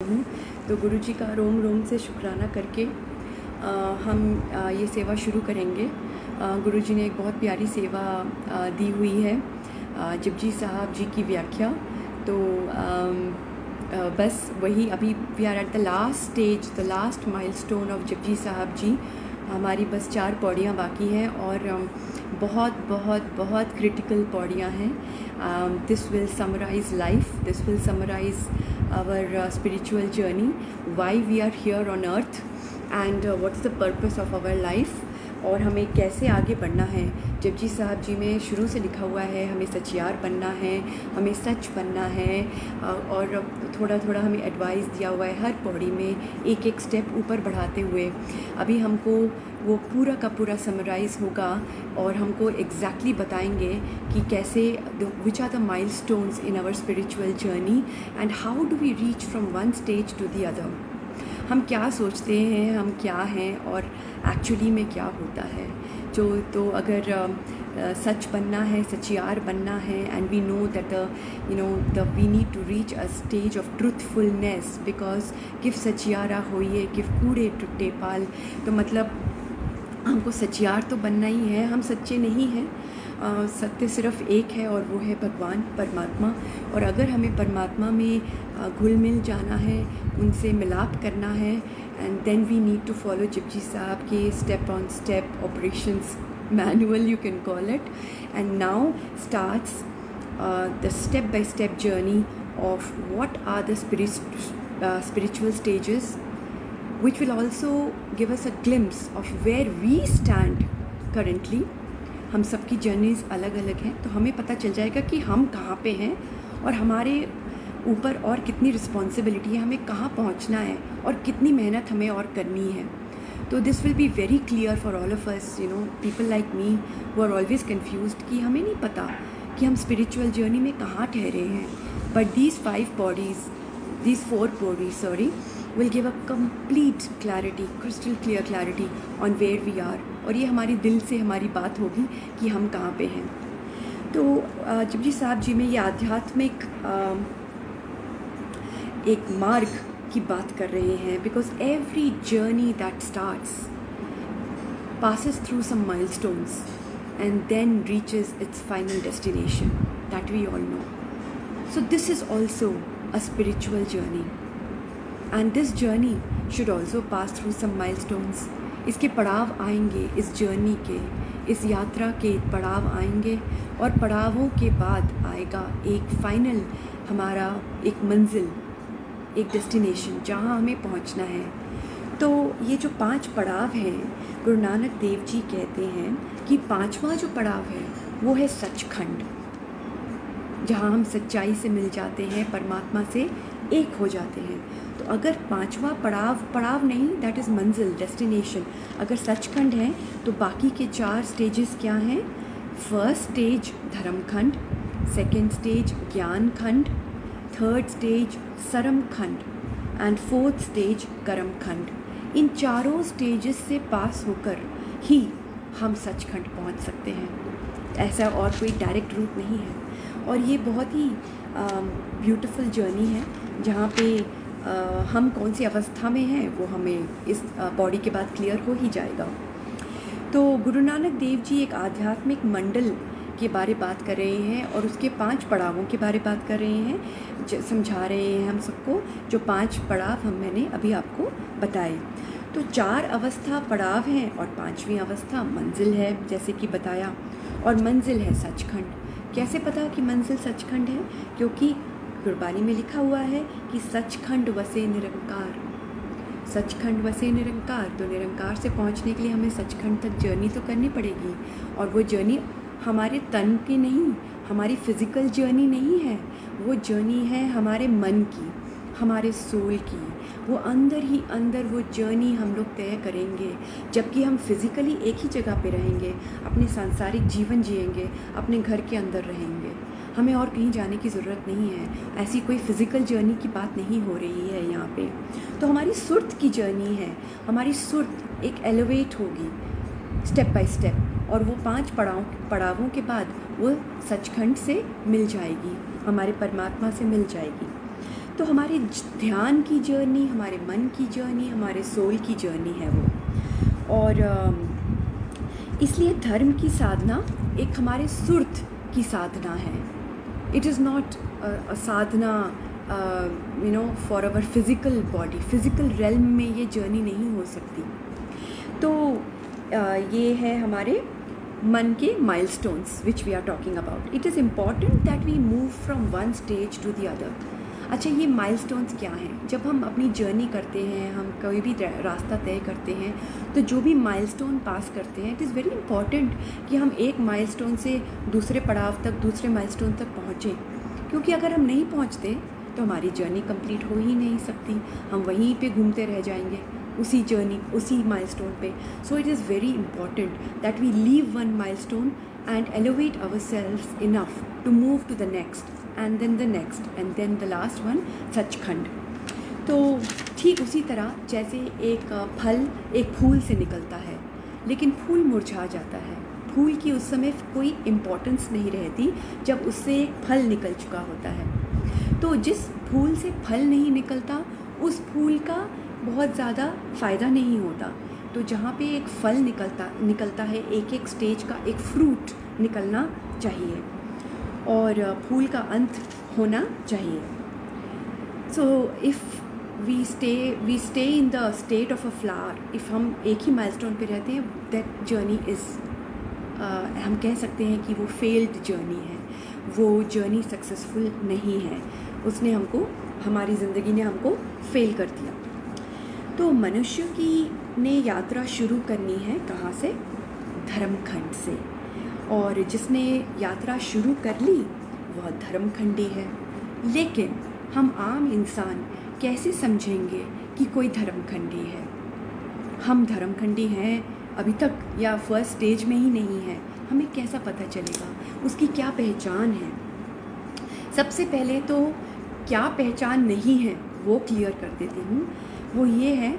हूँ। तो गुरु जी का रोम रोम से शुक्राना करके हम ये सेवा शुरू करेंगे। गुरु जी ने एक बहुत प्यारी सेवा दी हुई है, जपजी साहब जी की व्याख्या। तो बस वही अभी we are at the last stage, the last milestone of Japji Sahib ji. हमारी बस 4 पौड़ियाँ बाकी हैं और बहुत बहुत बहुत क्रिटिकल पौड़ियाँ हैं। This will summarise life, this will summarise our spiritual journey, why we are here on earth and what is the purpose of our life, और हमें कैसे आगे बढ़ना है। जपजी साहब जी में शुरू से लिखा हुआ है हमें सचियार बनना है, हमें सच बनना है, और थोड़ा थोड़ा हमें एडवाइस दिया हुआ है हर पौड़ी में एक एक स्टेप ऊपर बढ़ाते हुए। अभी हमको वो पूरा का पूरा समराइज़ होगा और हमको एग्जैक्टली बताएंगे कि कैसे which are the milestones in our spiritual journey and how do we reach from one stage to the other. हम क्या सोचते हैं, हम क्या हैं और एक्चुअली में क्या होता है। तो अगर सच बनना है, सचियार बनना है, and we know that we need to reach a stage of truthfulness, because किफ सचियारा होइए किफ कूड़े टुट्टे पाल। तो मतलब हमको सचियार तो बनना ही है, हम सच्चे नहीं हैं। सत्य सिर्फ एक है और वो है भगवान परमात्मा। और अगर हमें परमात्मा में घुल मिल जाना है, उनसे मिलाप करना है, and then we need to follow Japji Sahib के step on step operations manual, you can call it. And now starts the step by step journey of what are the spiritual stages, which will also give us a glimpse of where we stand currently. हम सबकी journeys अलग अलग हैं, तो हमें पता चल जाएगा कि हम कहाँ पे हैं और हमारे ऊपर और कितनी रिस्पॉन्सिबिलिटी है, हमें कहाँ पहुँचना है और कितनी मेहनत हमें और करनी है। तो this will be very clear for all of us, people like me who are always confused कि हमें नहीं पता कि हम स्पिरिचुअल जर्नी में कहाँ ठहरे हैं। But these 4 bodies will give a complete clarity, crystal clear clarity on where we are, और ये हमारी दिल से हमारी बात होगी कि हम कहाँ पे हैं। तो जपजी साहब जी में ये आध्यात्मिक एक मार्ग की बात कर रहे हैं, because every journey that starts passes through some milestones and then reaches its final destination that we all know. So this is also a spiritual journey, and this journey should also pass through some milestones. इसके पड़ाव आएंगे, इस journey के, इस यात्रा के पड़ाव आएंगे, और पड़ावों के बाद आएगा एक फाइनल, हमारा एक मंजिल, एक डेस्टिनेशन जहाँ हमें पहुँचना है। तो ये जो 5 पड़ाव हैं, गुरु नानक देव जी कहते हैं कि 5वां जो पड़ाव है वो है सचखंड, जहाँ हम सच्चाई से मिल जाते हैं, परमात्मा से एक हो जाते हैं। तो अगर 5वां पड़ाव नहीं, दैट इज़ मंजिल, डेस्टिनेशन, अगर सचखंड है तो बाकी के 4 स्टेजेस क्या हैं? फर्स्ट स्टेज धर्मखंड, सेकेंड स्टेज ज्ञान खंड, थर्ड स्टेज सरम खंड एंड फोर्थ स्टेज कर्म खंड। इन चारों स्टेजेस से पास होकर ही हम सचखंड पहुंच सकते हैं। ऐसा और कोई डायरेक्ट रूट नहीं है। और ये बहुत ही ब्यूटीफुल जर्नी है, जहाँ पे हम कौन सी अवस्था में हैं वो हमें इस बॉडी के बाद क्लियर हो ही जाएगा। तो गुरु नानक देव जी एक आध्यात्मिक मंडल के बारे बात कर रहे हैं और उसके 5 पड़ावों के बारे बात कर रहे हैं, समझा रहे हैं हम सबको, जो 5 पड़ाव मैंने अभी आपको बताए। तो 4 अवस्था पड़ाव हैं और 5वीं अवस्था मंजिल है, जैसे कि बताया, और मंजिल है सचखंड। कैसे पता कि मंजिल सचखंड है? क्योंकि गुरबानी में लिखा हुआ है कि सचखंड वसे निरंकार, सचखंड वसे निरंकार। तो निरंकार से पहुंचने के लिए हमें सचखंड तक जर्नी तो करनी पड़ेगी, और वो जर्नी हमारे तन की नहीं, हमारी फिज़िकल जर्नी नहीं है, वो जर्नी है हमारे मन की, हमारे सोल की। वो अंदर ही अंदर वो जर्नी हम लोग तय करेंगे, जबकि हम फिज़िकली एक ही जगह पे रहेंगे, अपने सांसारिक जीवन जिएंगे, अपने घर के अंदर रहेंगे, हमें और कहीं जाने की ज़रूरत नहीं है। ऐसी कोई फ़िज़िकल जर्नी की बात नहीं हो रही है यहाँ पे। तो हमारी सुर्त की जर्नी है, हमारी सुर्त एक एलिवेट होगी स्टेप बाय स्टेप, और वो 5 पड़ावों के बाद वो सचखंड से मिल जाएगी, हमारे परमात्मा से मिल जाएगी। तो हमारे ध्यान की जर्नी, हमारे मन की जर्नी, हमारे सोल की जर्नी है वो। और इसलिए धर्म की साधना एक हमारे सुर्त की साधना है। इट इज़ नॉट अ साधना for our physical body, physical realm में ये जर्नी नहीं हो सकती। तो ये है हमारे मन के milestones which we are talking about. It is important that we move from one stage to the other. अच्छा, ये माइलस्टोन्स क्या हैं? जब हम अपनी जर्नी करते हैं, हम कोई भी रास्ता तय करते हैं, तो जो भी माइलस्टोन पास करते हैं, इट इज़ वेरी इंपॉर्टेंट कि हम एक माइलस्टोन से दूसरे पड़ाव तक, दूसरे माइलस्टोन तक पहुँचें, क्योंकि अगर हम नहीं पहुँचते तो हमारी जर्नी कंप्लीट हो ही नहीं सकती। हम वहीं पे घूमते रह जाएंगे, उसी जर्नी, उसी माइलस्टोन पे। So it is very important that we leave one milestone and elevate ourselves enough to move to the next and then the next and then the last one, Sachkhand. तो ठीक उसी तरह जैसे एक फल एक फूल से निकलता है, लेकिन फूल मुरझा जाता है, फूल की उस समय कोई इम्पोर्टेंस नहीं रहती जब उससे एक फल निकल चुका होता है। तो जिस फूल से फल नहीं निकलता, उस फूल का बहुत ज़्यादा फ़ायदा नहीं होता। तो जहाँ पे एक फल निकलता है, एक एक स्टेज का एक फ्रूट निकलना चाहिए और फूल का अंत होना चाहिए। So if we stay in the state of a flower, if हम एक ही माइलस्टोन पे रहते हैं, दैट जर्नी इज़ हम कह सकते हैं कि वो फेल्ड जर्नी है, वो जर्नी सक्सेसफुल नहीं है। उसने हमको, हमारी ज़िंदगी ने हमको फेल कर दिया। तो मनुष्य की ने यात्रा शुरू करनी है कहाँ से? धर्मखंड से। और जिसने यात्रा शुरू कर ली वह धर्मखंडी है। लेकिन हम आम इंसान कैसे समझेंगे कि कोई धर्मखंडी है? हम धर्मखंडी हैं अभी तक या फर्स्ट स्टेज में ही नहीं है, हमें कैसा पता चलेगा? उसकी क्या पहचान है? सबसे पहले तो क्या पहचान नहीं है वो क्लियर कर देती हूँ। वो ये है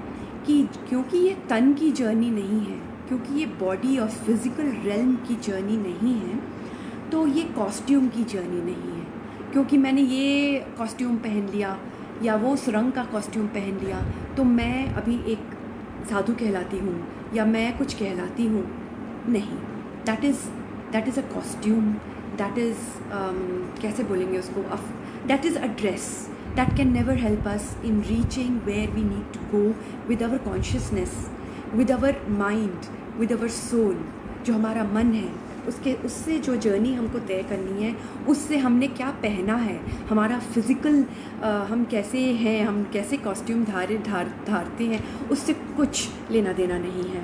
कि क्योंकि ये तन की जर्नी नहीं है, क्योंकि ये बॉडी और फिज़िकल रेल्म की जर्नी नहीं है, तो ये कॉस्ट्यूम की जर्नी नहीं है। क्योंकि मैंने ये कॉस्ट्यूम पहन लिया या वो सुरंग का कॉस्ट्यूम पहन लिया तो मैं अभी एक साधु कहलाती हूँ या मैं कुछ कहलाती हूँ। नहीं, that is a costume, that is कैसे बोलेंगे उसको, that is a dress that can never help us in reaching where we need to go with our consciousness, with our mind, with our soul। जो हमारा मन है उससे जो journey हमको तय करनी है, उससे हमने क्या पहना है, हमारा फिज़िकल हम कैसे हैं, हम कैसे कॉस्ट्यूम धारते हैं, उससे कुछ लेना देना नहीं है।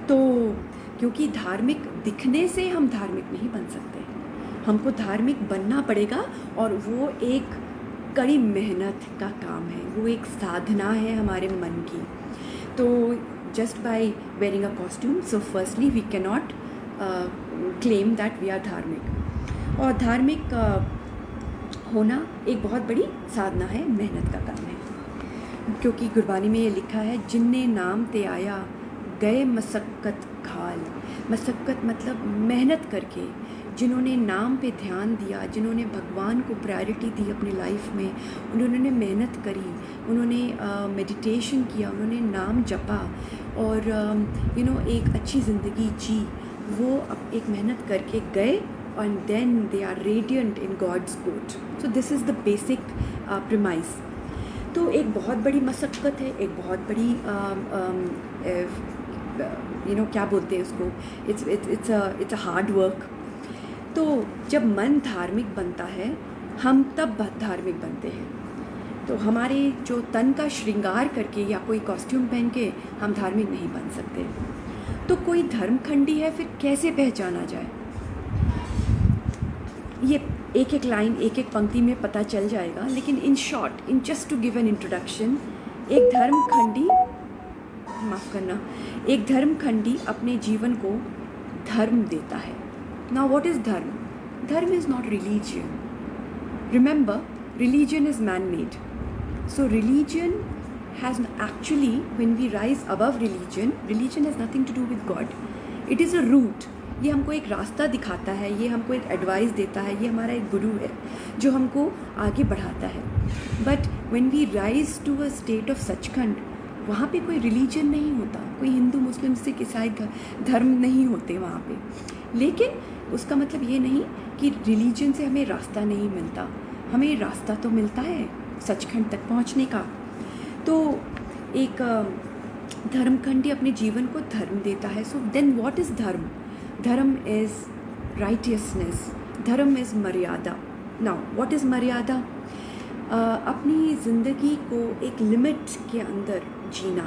तो क्योंकि धार्मिक दिखने से हम धार्मिक नहीं बन सकते, हमको धार्मिक बनना पड़ेगा और वो एक कड़ी मेहनत का काम है, वो एक साधना है हमारे मन की। तो just by wearing a costume, so firstly we can not claim that we are धार्मिक। और धार्मिक होना एक बहुत बड़ी साधना है, मेहनत का काम है। क्योंकि गुरबानी में ये लिखा है, जिनने नाम ते आया गए मशक्क़त घाल। मशक्क़त मतलब मेहनत करके, जिन्होंने नाम पे ध्यान दिया, जिन्होंने भगवान को प्रायोरिटी दी अपनी लाइफ में, उन्होंने मेहनत करी, उन्होंने मेडिटेशन किया, उन्होंने नाम जपा और एक अच्छी ज़िंदगी जी, वो एक मेहनत करके गए and then they are radiant in God's court. So this is the basic premise. तो एक बहुत बड़ी मशक्क़त है, एक बहुत बड़ी क्या बोलते हैं उसको, इट्स अ हार्ड वर्क। तो जब मन धार्मिक बनता है, हम तब धार्मिक बनते हैं। तो हमारे जो तन का श्रृंगार करके या कोई कॉस्ट्यूम पहन के हम धार्मिक नहीं बन सकते। तो कोई धर्मखंडी है फिर कैसे पहचाना जाए? ये एक एक लाइन, एक एक पंक्ति में पता चल जाएगा, लेकिन in short, in just to give an introduction, एक धर्मखंडी, माफ़ करना, एक धर्मखंडी अपने जीवन को धर्म देता है। Now what is dharma? Dharma is not religion. Remember, religion is man-made. So religion has actually, when we rise above religion, religion has nothing to do with God. It is a route. ये हमको एक रास्ता दिखाता है, ये हमको एक advice देता है, ये हमारा एक गुरु है जो हमको आगे बढ़ाता है. But when we rise to a state of Sachkhand, वहाँ पे कोई रिलीजन नहीं होता, कोई हिंदू मुस्लिम सिख ईसाई धर्म नहीं होते वहाँ पे. लेकिन उसका मतलब ये नहीं कि रिलीजन से हमें रास्ता नहीं मिलता, हमें रास्ता तो मिलता है सचखंड तक पहुँचने का. तो एक धर्मखंडी अपने जीवन को धर्म देता है. सो देन व्हाट इज़ धर्म? धर्म इज़ राइटियसनेस, धर्म इज़ मर्यादा. नाउ व्हाट इज़ मर्यादा? अपनी ज़िंदगी को एक लिमिट के अंदर जीना,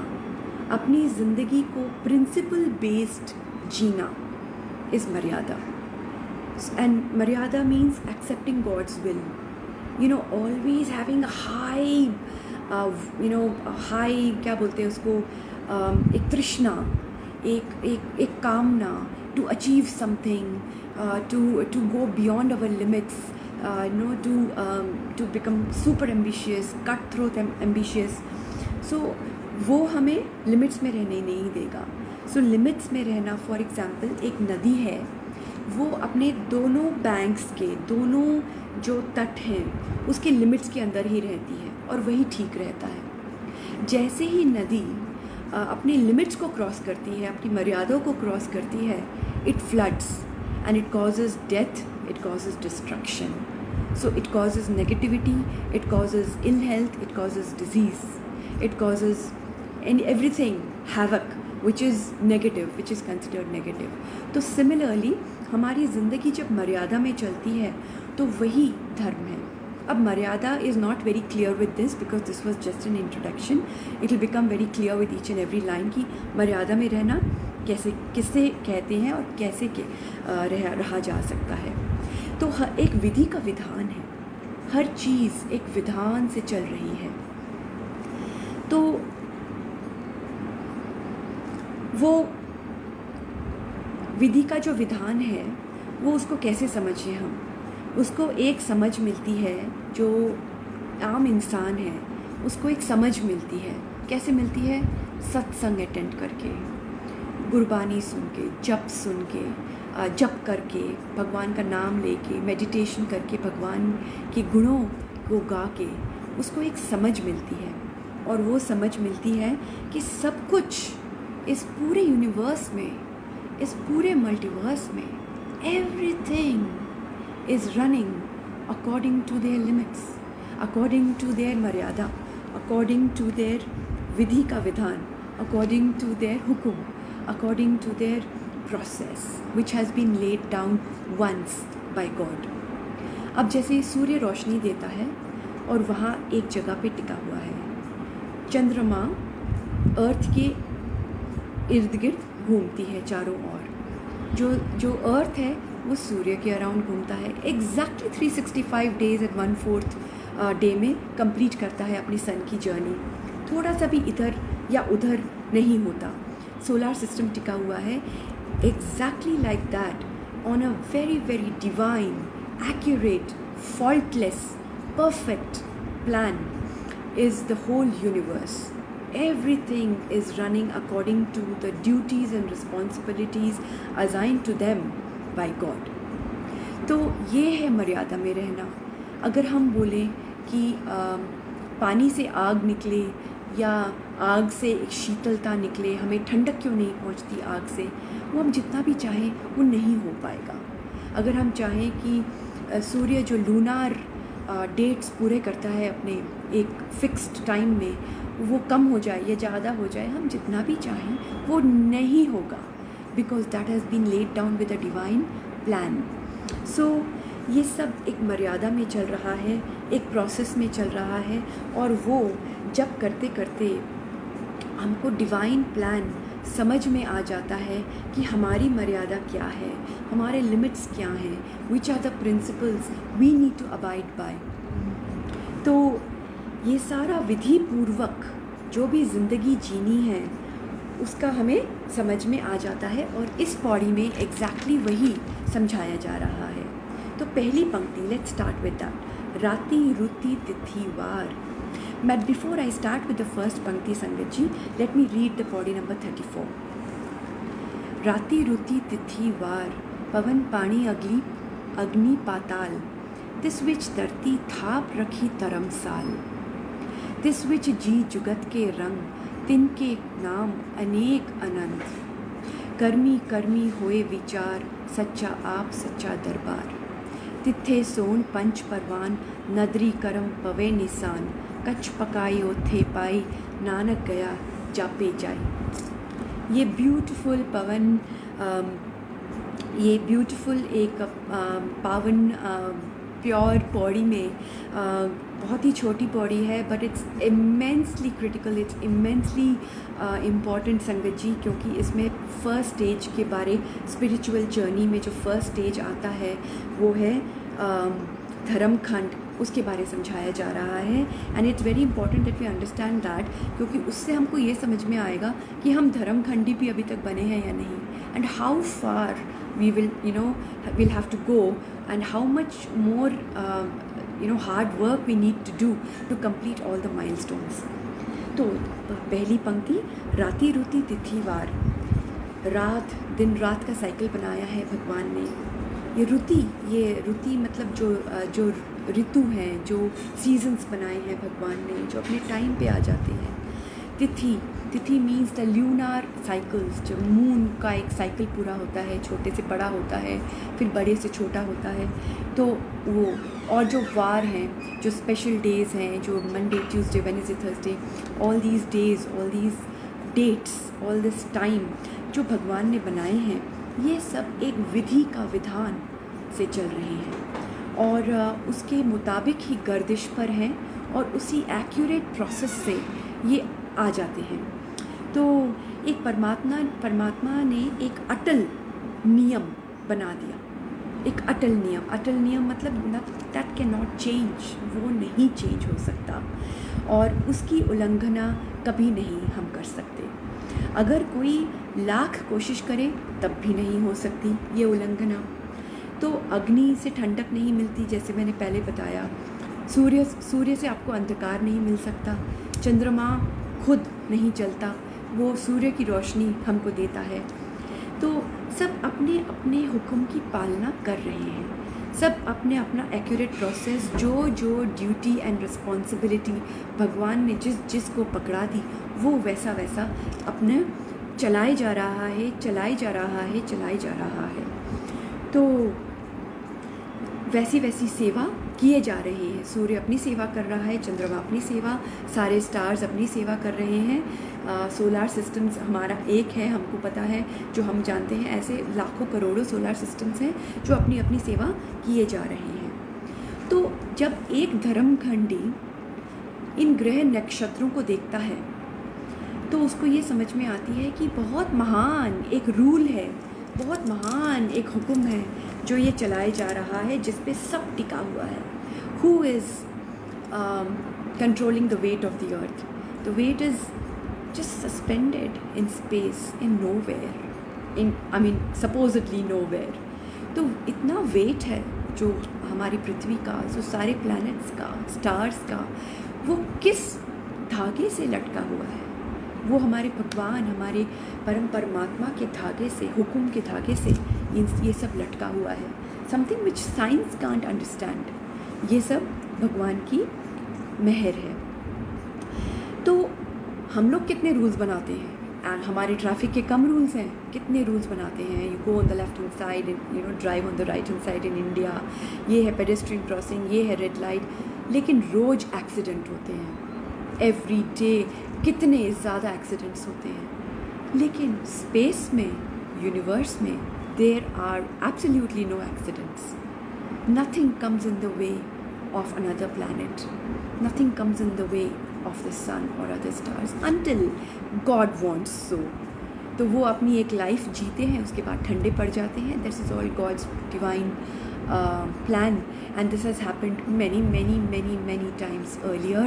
अपनी ज़िंदगी को प्रिंसिपल बेस्ड जीना इज़ मर्यादा. एंड मर्यादा means accepting God's will, you know, always having a high, high क्या बोलते हैं उसको, एक तृष्णा, एक कामना to achieve something, to go beyond our limits, to become super ambitious, cutthroat ambitious. So वो हमें लिमिट्स में रहने नहीं देगा. सो लिमिट्स में रहना, फॉर एग्ज़ाम्पल एक नदी है, वो अपने दोनों बैंक्स के, दोनों जो तट हैं उसके लिमिट्स के अंदर ही रहती है और वही ठीक रहता है. जैसे ही नदी अपने लिमिट्स को क्रॉस करती है, अपनी मर्यादाओं को क्रॉस करती है, it floods and it causes death, it causes destruction. So it causes negativity, it causes ill health, it causes disease, it causes everything havoc which is negative, which is considered negative. तो similarly हमारी ज़िंदगी जब मर्यादा में चलती है तो वही धर्म है. अब मर्यादा is not very clear with this because this was just an introduction. It will become very clear with each and every line कि मर्यादा में रहना कैसे, किससे कहते हैं और कैसे रहा जा सकता है. तो एक विधि का विधान है, हर चीज़ एक विधान से चल रही है. तो वो विधि का जो विधान है वो उसको कैसे समझें हम? उसको एक समझ मिलती है, जो आम इंसान है उसको एक समझ मिलती है. कैसे मिलती है? सत्संग अटेंड करके, गुरबानी सुन के, जप सुन के, जप करके, भगवान का नाम लेके, मेडिटेशन करके, भगवान के गुणों को गा के उसको एक समझ मिलती है. और वो समझ मिलती है कि सब कुछ इस पूरे यूनिवर्स में, इस पूरे मल्टीवर्स में, everything is running according to their limits, according to their मर्यादा, according to their विधि का विधान, according to their Hukum, according to their process which has been laid down once by God. अब जैसे सूर्य रोशनी देता है और वहाँ एक जगह पे टिका हुआ है, चंद्रमा अर्थ के इर्द गिर्द घूमती है चारों ओर. जो अर्थ है वो सूर्य के अराउंड घूमता है. एग्जैक्टली 365 डेज एट 1/4 डे में कंप्लीट करता है अपनी सन की जर्नी. थोड़ा सा भी इधर या उधर नहीं होता. सोलर सिस्टम टिका हुआ है exactly like that on a very very divine, accurate, faultless, perfect plan is the whole universe. Everything is running according to the duties and responsibilities assigned to them by God. तो ये है मर्यादा में रहना. अगर हम बोलें कि पानी से आग निकले या आग से एक शीतलता निकले, हमें ठंडक क्यों नहीं पहुंचती आग से, वो हम जितना भी चाहें वो नहीं हो पाएगा. अगर हम चाहें कि सूर्य जो लूनार डेट्स पूरे करता है अपने एक फिक्स्ड टाइम में, वो कम हो जाए या ज़्यादा हो जाए, हम जितना भी चाहें वो नहीं होगा, because that has been laid down with a divine plan. So ये सब एक मर्यादा में चल रहा है, एक प्रोसेस में चल रहा है. और वो जब करते करते हमको डिवाइन प्लान समझ में आ जाता है कि हमारी मर्यादा क्या है, हमारे लिमिट्स क्या हैं, which are the principles we need to abide by. तो ये सारा विधि पूर्वक जो भी ज़िंदगी जीनी है उसका हमें समझ में आ जाता है. और इस पौड़ी में एग्जैक्टली वही समझाया जा रहा है. तो पहली पंक्ति, लेट्स स्टार्ट विद दैट. राति रुति तिथि वार. But before I start with the first पंक्ति sangat ji, let me read the pauri number 34. राति रुति तिथि वार पवन पाणी अग्नि पाताल, तिस विच धरती थाप रखी तरमसाल, तिस विच जी जुगत के रंग, तिनके नाम अनेक अनंत, कर्मी कर्मी होए विचार, सच्चा आप सच्चा दरबार, तिथे सोन पंच परवान, नदरी करम पवे निशान, कच्छ पकाई ओथे पाई, नानक गया जापे जाई। ये ब्यूटीफुल पवन ये ब्यूटीफुल एक पावन प्योर पौड़ी में बहुत ही छोटी पौड़ी है, but it's immensely critical, it's immensely important संगत जी, क्योंकि इसमें फर्स्ट स्टेज के बारे, स्पिरिचुअल जर्नी में जो फर्स्ट स्टेज आता है वो है धर्मखंड, उसके बारे समझाया जा रहा है। And it's very important that we understand that, क्योंकि उससे हमको ये समझ में आएगा कि हम धर्मखंडी भी अभी तक बने हैं या नहीं, and how far we will we'll have to go, and how much more hard work we need to do to complete all the milestones. तो पहली पंक्ति, राति रुति तिथिवार, रात दिन रात का साइकिल बनाया है भगवान ने। ये रुति मतलब जो ऋतु हैं, जो सीजन्स बनाए हैं भगवान ने, जो अपने टाइम पे आ जाते हैं। तिथि मीन्स द ल्यूनार साइकिल्स, जो मून का एक साइकिल पूरा होता है, छोटे से बड़ा होता है, फिर बड़े से छोटा होता है, तो वो, और जो वार हैं, जो स्पेशल डेज़ हैं, जो Monday Tuesday Wednesday Thursday, all these days, all these dates, all this time जो भगवान ने बनाए हैं, ये सब एक विधि का विधान से चल रहे हैं और उसके मुताबिक ही गर्दिश पर हैं और उसी एक्यूरेट प्रोसेस से ये आ जाते हैं। तो एक परमात्मा ने एक अटल नियम बना दिया, एक अटल नियम मतलब दैट कैन नॉट चेंज, वो नहीं चेंज हो सकता और उसकी उल्लंघना कभी नहीं हम कर सकते। अगर कोई लाख कोशिश करे तब भी नहीं हो सकती ये उल्लंघना। तो अग्नि से ठंडक नहीं मिलती, जैसे मैंने पहले बताया, सूर्य से आपको अंधकार नहीं मिल सकता, चंद्रमा खुद नहीं चलता, वो सूर्य की रोशनी हमको देता है। तो सब अपने अपने हुक्म की पालना कर रहे हैं, सब अपने अपना एक्यूरेट प्रोसेस, जो ड्यूटी एंड रिस्पॉन्सिबिलिटी भगवान ने जिस को पकड़ा दी, वो वैसा अपने चलाए जा रहा है। तो वैसी सेवा किए जा रहे हैं। सूर्य अपनी सेवा कर रहा है, चंद्रमा अपनी सेवा, सारे स्टार्स अपनी सेवा कर रहे हैं। सोलार सिस्टम्स हमारा एक है, हमको पता है, जो हम जानते हैं, ऐसे लाखों करोड़ों सोलार सिस्टम्स हैं जो अपनी अपनी सेवा किए जा रहे हैं। तो जब एक धर्मखंडी इन ग्रह नक्षत्रों को देखता है तो उसको ये समझ में आती है कि बहुत महान एक रूल है, बहुत महान एक हुक्म है जो ये चलाए जा रहा है, जिस पे सब टिका हुआ है। Who is controlling the weight of the earth? The weight is just suspended in space, in nowhere, supposedly nowhere. तो इतना वेट है जो हमारी पृथ्वी का, जो सारे प्लैनेट्स का, स्टार्स का, वो किस धागे से लटका हुआ है? वो हमारे भगवान, हमारे परमात्मा के धागे से, हुक्म के धागे से ये सब लटका हुआ है। Something which science can't understand. ये सब भगवान की मेहर है। तो हम लोग कितने रूल्स बनाते हैं? हमारे ट्रैफिक के कम रूल्स हैं, कितने रूल्स बनाते हैं? You go on the left hand side, drive on the right hand side in India, ये है पेडेस्ट्रियन क्रॉसिंग, ये है रेड लाइट, लेकिन रोज़ एक्सीडेंट होते हैं। एवरी डे कितने ज़्यादा एक्सीडेंट्स होते हैं, लेकिन स्पेस में, यूनिवर्स में, there are absolutely no accidents. Nothing comes in the way of another planet, nothing comes in the way of the sun और other stars until God wants so. तो वो अपनी एक लाइफ जीते हैं, उसके बाद ठंडे पड़ जाते हैं। This is all God's divine plan, and this has happened many times earlier,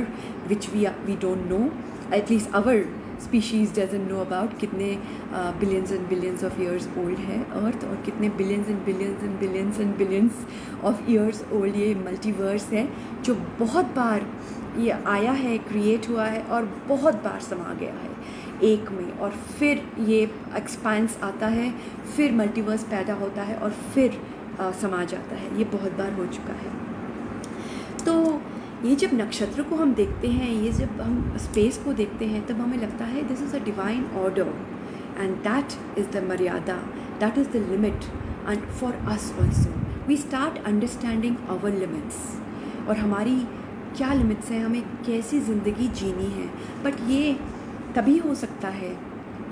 which we don't know. At least our species doesn't know about कितने billions and billions of years old है अर्थ, और कितने billions and billions and billions and billions of years old ये multiverse है, जो बहुत बार ये आया है, क्रिएट हुआ है और बहुत बार समा गया है एक में, और फिर ये एक्सपांस आता है, फिर मल्टीवर्स पैदा होता है और फिर समा जाता है। ये बहुत बार हो चुका है। तो ये जब नक्षत्र को हम देखते हैं, ये जब हम स्पेस को देखते हैं, तब हमें लगता है this is a divine order and that is the maryada, that is the limit and for us also we start understanding our limits, और हमारी क्या लिमिट्स हैं, हमें कैसी ज़िंदगी जीनी है। बट ये तभी हो सकता है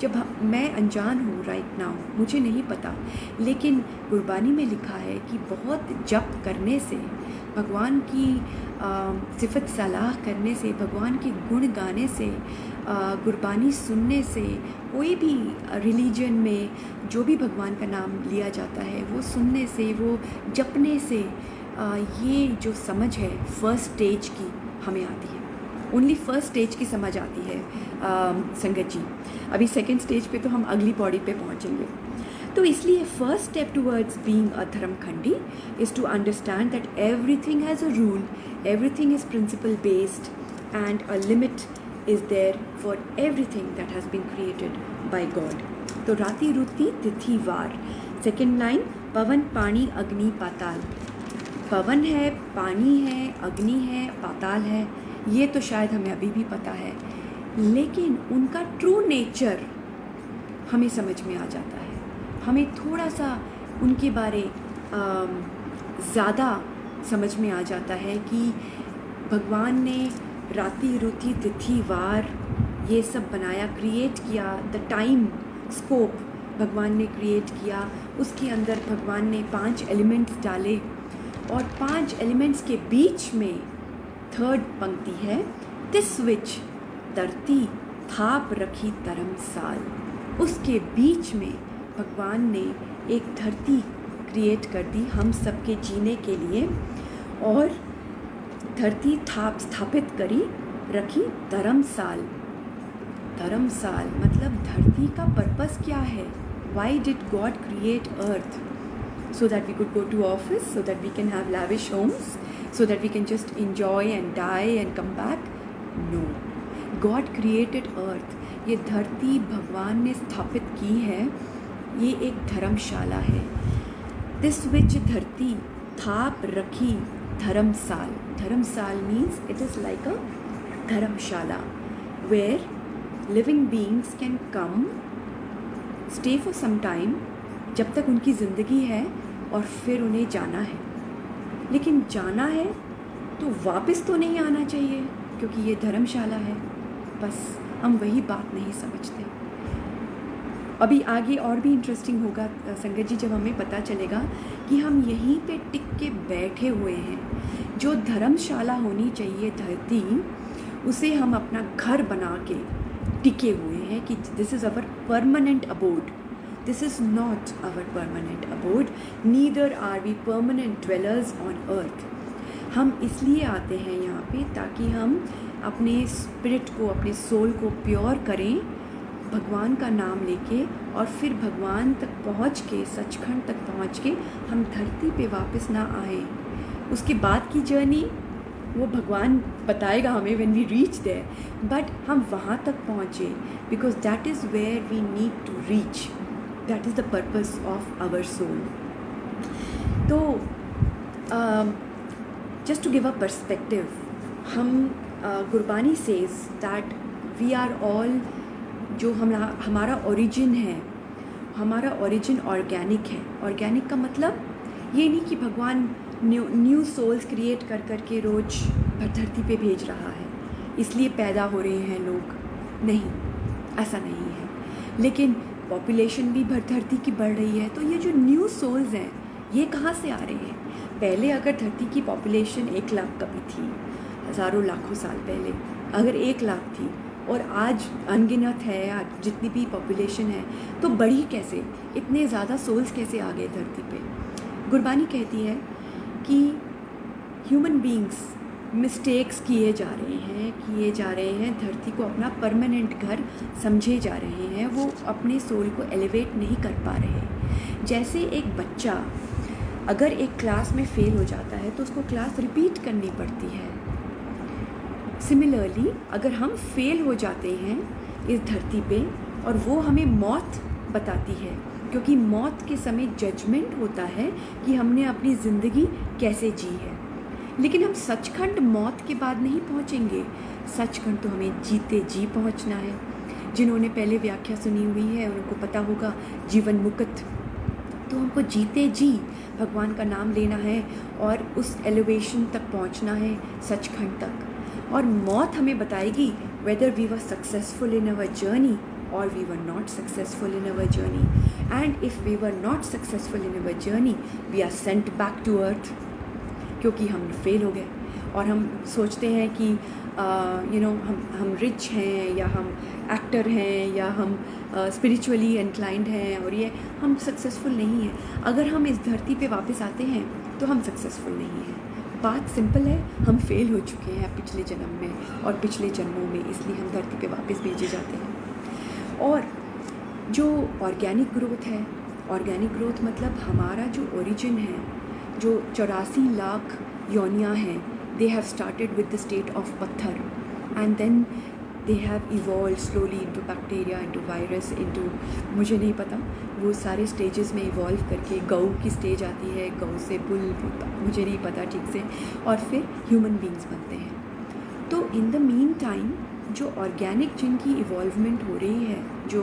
जब मैं अनजान हूँ राइट नाउ, मुझे नहीं पता, लेकिन गुरबानी में लिखा है कि बहुत जप करने से, भगवान की सिफत सलाह करने से, भगवान के गुण गाने से, गुरबानी सुनने से, कोई भी रिलीजन में जो भी भगवान का नाम लिया जाता है वो सुनने से, वो जपने से, ये जो समझ है फर्स्ट स्टेज की हमें आती है। ओनली फर्स्ट स्टेज की समझ आती है संगत जी। अभी सेकेंड स्टेज पे तो हम अगली पौड़ी पे पहुँचेंगे। तो इसलिए first step towards being a dharamkhandi is to understand that everything has a rule, everything is principle based and a limit is there for everything that has been created by God. तो राति रुति तिथि वार, सेकेंड लाइन, पवन पानी अग्नि पाताल। पवन है, पानी है, अग्नि है, पाताल है, ये तो शायद हमें अभी भी पता है, लेकिन उनका ट्रू नेचर हमें समझ में आ जाता है। हमें थोड़ा सा उनके बारे ज़्यादा समझ में आ जाता है कि भगवान ने राति रुति तिथि वार ये सब बनाया, क्रिएट किया, द टाइम स्कोप भगवान ने क्रिएट किया, उसके अंदर भगवान ने 5 एलिमेंट्स डाले, और 5 एलिमेंट्स के बीच में थर्ड पंक्ति है, तिस विच धरती थाप रखी धर्मसाल। उसके बीच में भगवान ने एक धरती क्रिएट कर दी हम सबके जीने के लिए, और धरती स्थापित करी रखी धर्मसाल। धर्मसाल मतलब धरती का पर्पस क्या है? Why did God create earth? So that we could go to office, so that we can have lavish homes, so that we can just enjoy and die and come back? No. God created earth. ये धरती भगवान ने स्थापित की है, ये एक धर्मशाला है। This which धरती थाप रखी Dharmsal. Dharmsal means it is like a Dharamshala where living beings can come, stay for some time, जब तक उनकी ज़िंदगी है, और फिर उन्हें जाना है। लेकिन जाना है तो वापस तो नहीं आना चाहिए, क्योंकि ये धर्मशाला है। बस हम वही बात नहीं समझते। अभी आगे और भी इंटरेस्टिंग होगा संगत जी, जब हमें पता चलेगा कि हम यहीं पे टिक के बैठे हुए हैं। जो धर्मशाला होनी चाहिए धरती, उसे हम अपना घर बना के टिके हुए हैं कि this is our permanent abode. This is not our permanent abode, neither are we permanent dwellers on earth. हम इसलिए आते हैं यहाँ पे ताकि हम अपने स्पिरिट को, अपने सोल को प्योर करें भगवान का नाम लेके, और फिर भगवान तक पहुँच के, सचखंड तक पहुँच के हम धरती पे वापस ना आए। उसके बाद की जर्नी वो भगवान बताएगा हमें when we reach there, but हम वहाँ तक पहुँचे because that is where we need to reach. That is the purpose of our soul. तो just to give a perspective, हम Gurbani says that we are all, जो हमारा origin है, हमारा origin organic है। organic का मतलब ये नहीं कि भगवान न्यू सोल्स क्रिएट कर के रोज़ धरती पे भेज रहा है, इसलिए पैदा हो रहे हैं लोग, नहीं, ऐसा नहीं है। लेकिन पॉपुलेशन भी धरती की बढ़ रही है, तो ये जो न्यू सोल्स हैं ये कहाँ से आ रहे हैं? पहले अगर धरती की पॉपुलेशन 1 लाख कभी थी, हज़ारों लाखों साल पहले अगर 1 लाख थी, और आज अनगिनत है, आज जितनी भी पॉपुलेशन है, तो बढ़ी कैसे? इतने ज़्यादा सोल्स कैसे आ गए धरती पे? गुरबानी कहती है कि ह्यूमन बींग्स मिस्टेक्स किए जा रहे हैं, धरती को अपना परमानेंट घर समझे जा रहे हैं, वो अपने सोल को एलिवेट नहीं कर पा रहे। जैसे एक बच्चा अगर एक क्लास में फ़ेल हो जाता है तो उसको क्लास रिपीट करनी पड़ती है। सिमिलरली अगर हम फेल हो जाते हैं इस धरती पे और वो हमें मौत बताती है, क्योंकि मौत के समय जजमेंट होता है कि हमने अपनी ज़िंदगी कैसे जी है, लेकिन हम सचखंड मौत के बाद नहीं पहुंचेंगे। सचखंड तो हमें जीते जी पहुंचना है। जिन्होंने पहले व्याख्या सुनी हुई है उनको पता होगा जीवन मुक्त, तो हमको जीते जी भगवान का नाम लेना है और उस एलिवेशन तक पहुंचना है, सचखंड तक। और मौत हमें बताएगी whether we were successful in our journey or we were not successful in our journey. And if we were not successful in our journey, we are sent back to earth, क्योंकि हम फेल हो गए। और हम सोचते हैं कि हम रिच हैं या हम एक्टर हैं या हम स्पिरिचुअली इंक्लाइंड हैं और ये हम सक्सेसफुल नहीं हैं। अगर हम इस धरती पे वापस आते हैं तो हम सक्सेसफुल नहीं हैं। बात सिंपल है, हम फेल हो चुके हैं पिछले जन्म में और पिछले जन्मों में, इसलिए हम धरती पे वापस भेजे जाते हैं। और जो ऑर्गेनिक ग्रोथ है, ऑर्गेनिक ग्रोथ मतलब हमारा जो ओरिजिन है, जो 84 लाख योनियाँ हैं, they have started with the state of पत्थर and then they have evolved slowly into bacteria, into virus, into मुझे नहीं पता, वो सारे स्टेजेस में इवॉल्व करके गऊ की स्टेज आती है, गऊ से बुल, मुझे नहीं पता ठीक से, और फिर ह्यूमन बींग्स बनते हैं। तो इन द मीन टाइम जो ऑर्गेनिक जिनकी इवॉल्वमेंट हो रही है, जो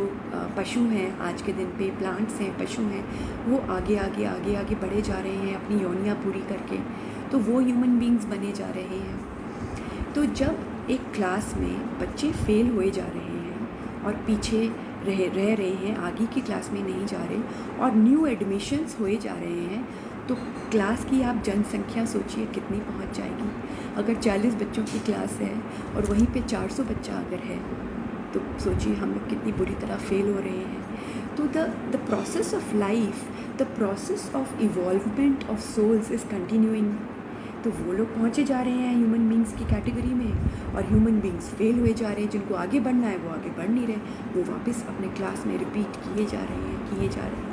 पशु हैं आज के दिन पे, प्लांट्स हैं, पशु हैं, वो आगे आगे आगे आगे बढ़े जा रहे हैं अपनी योनियाँ पूरी करके, तो वो ह्यूमन बींग्स बने जा रहे हैं। तो जब एक क्लास में बच्चे फेल हुए जा रहे हैं और पीछे रह रहे हैं, आगे की क्लास में नहीं जा रहे, और न्यू एडमिशन्स हुए जा रहे हैं, तो क्लास की आप जनसंख्या सोचिए कितनी पहुंच जाएगी। अगर 40 बच्चों की क्लास है और वहीं पे 400 बच्चा अगर है, तो सोचिए हम लोग कितनी बुरी तरह फेल हो रहे हैं। तो the process of life, the process of evolvement of souls is continuing. तो वो लोग पहुँचे जा रहे हैं ह्यूमन बींग्स की कैटेगरी में, और ह्यूमन बींग्स फेल हुए जा रहे हैं। जिनको आगे बढ़ना है वो आगे बढ़ नहीं रहे, वो वापस अपने क्लास में रिपीट किए जा रहे हैं।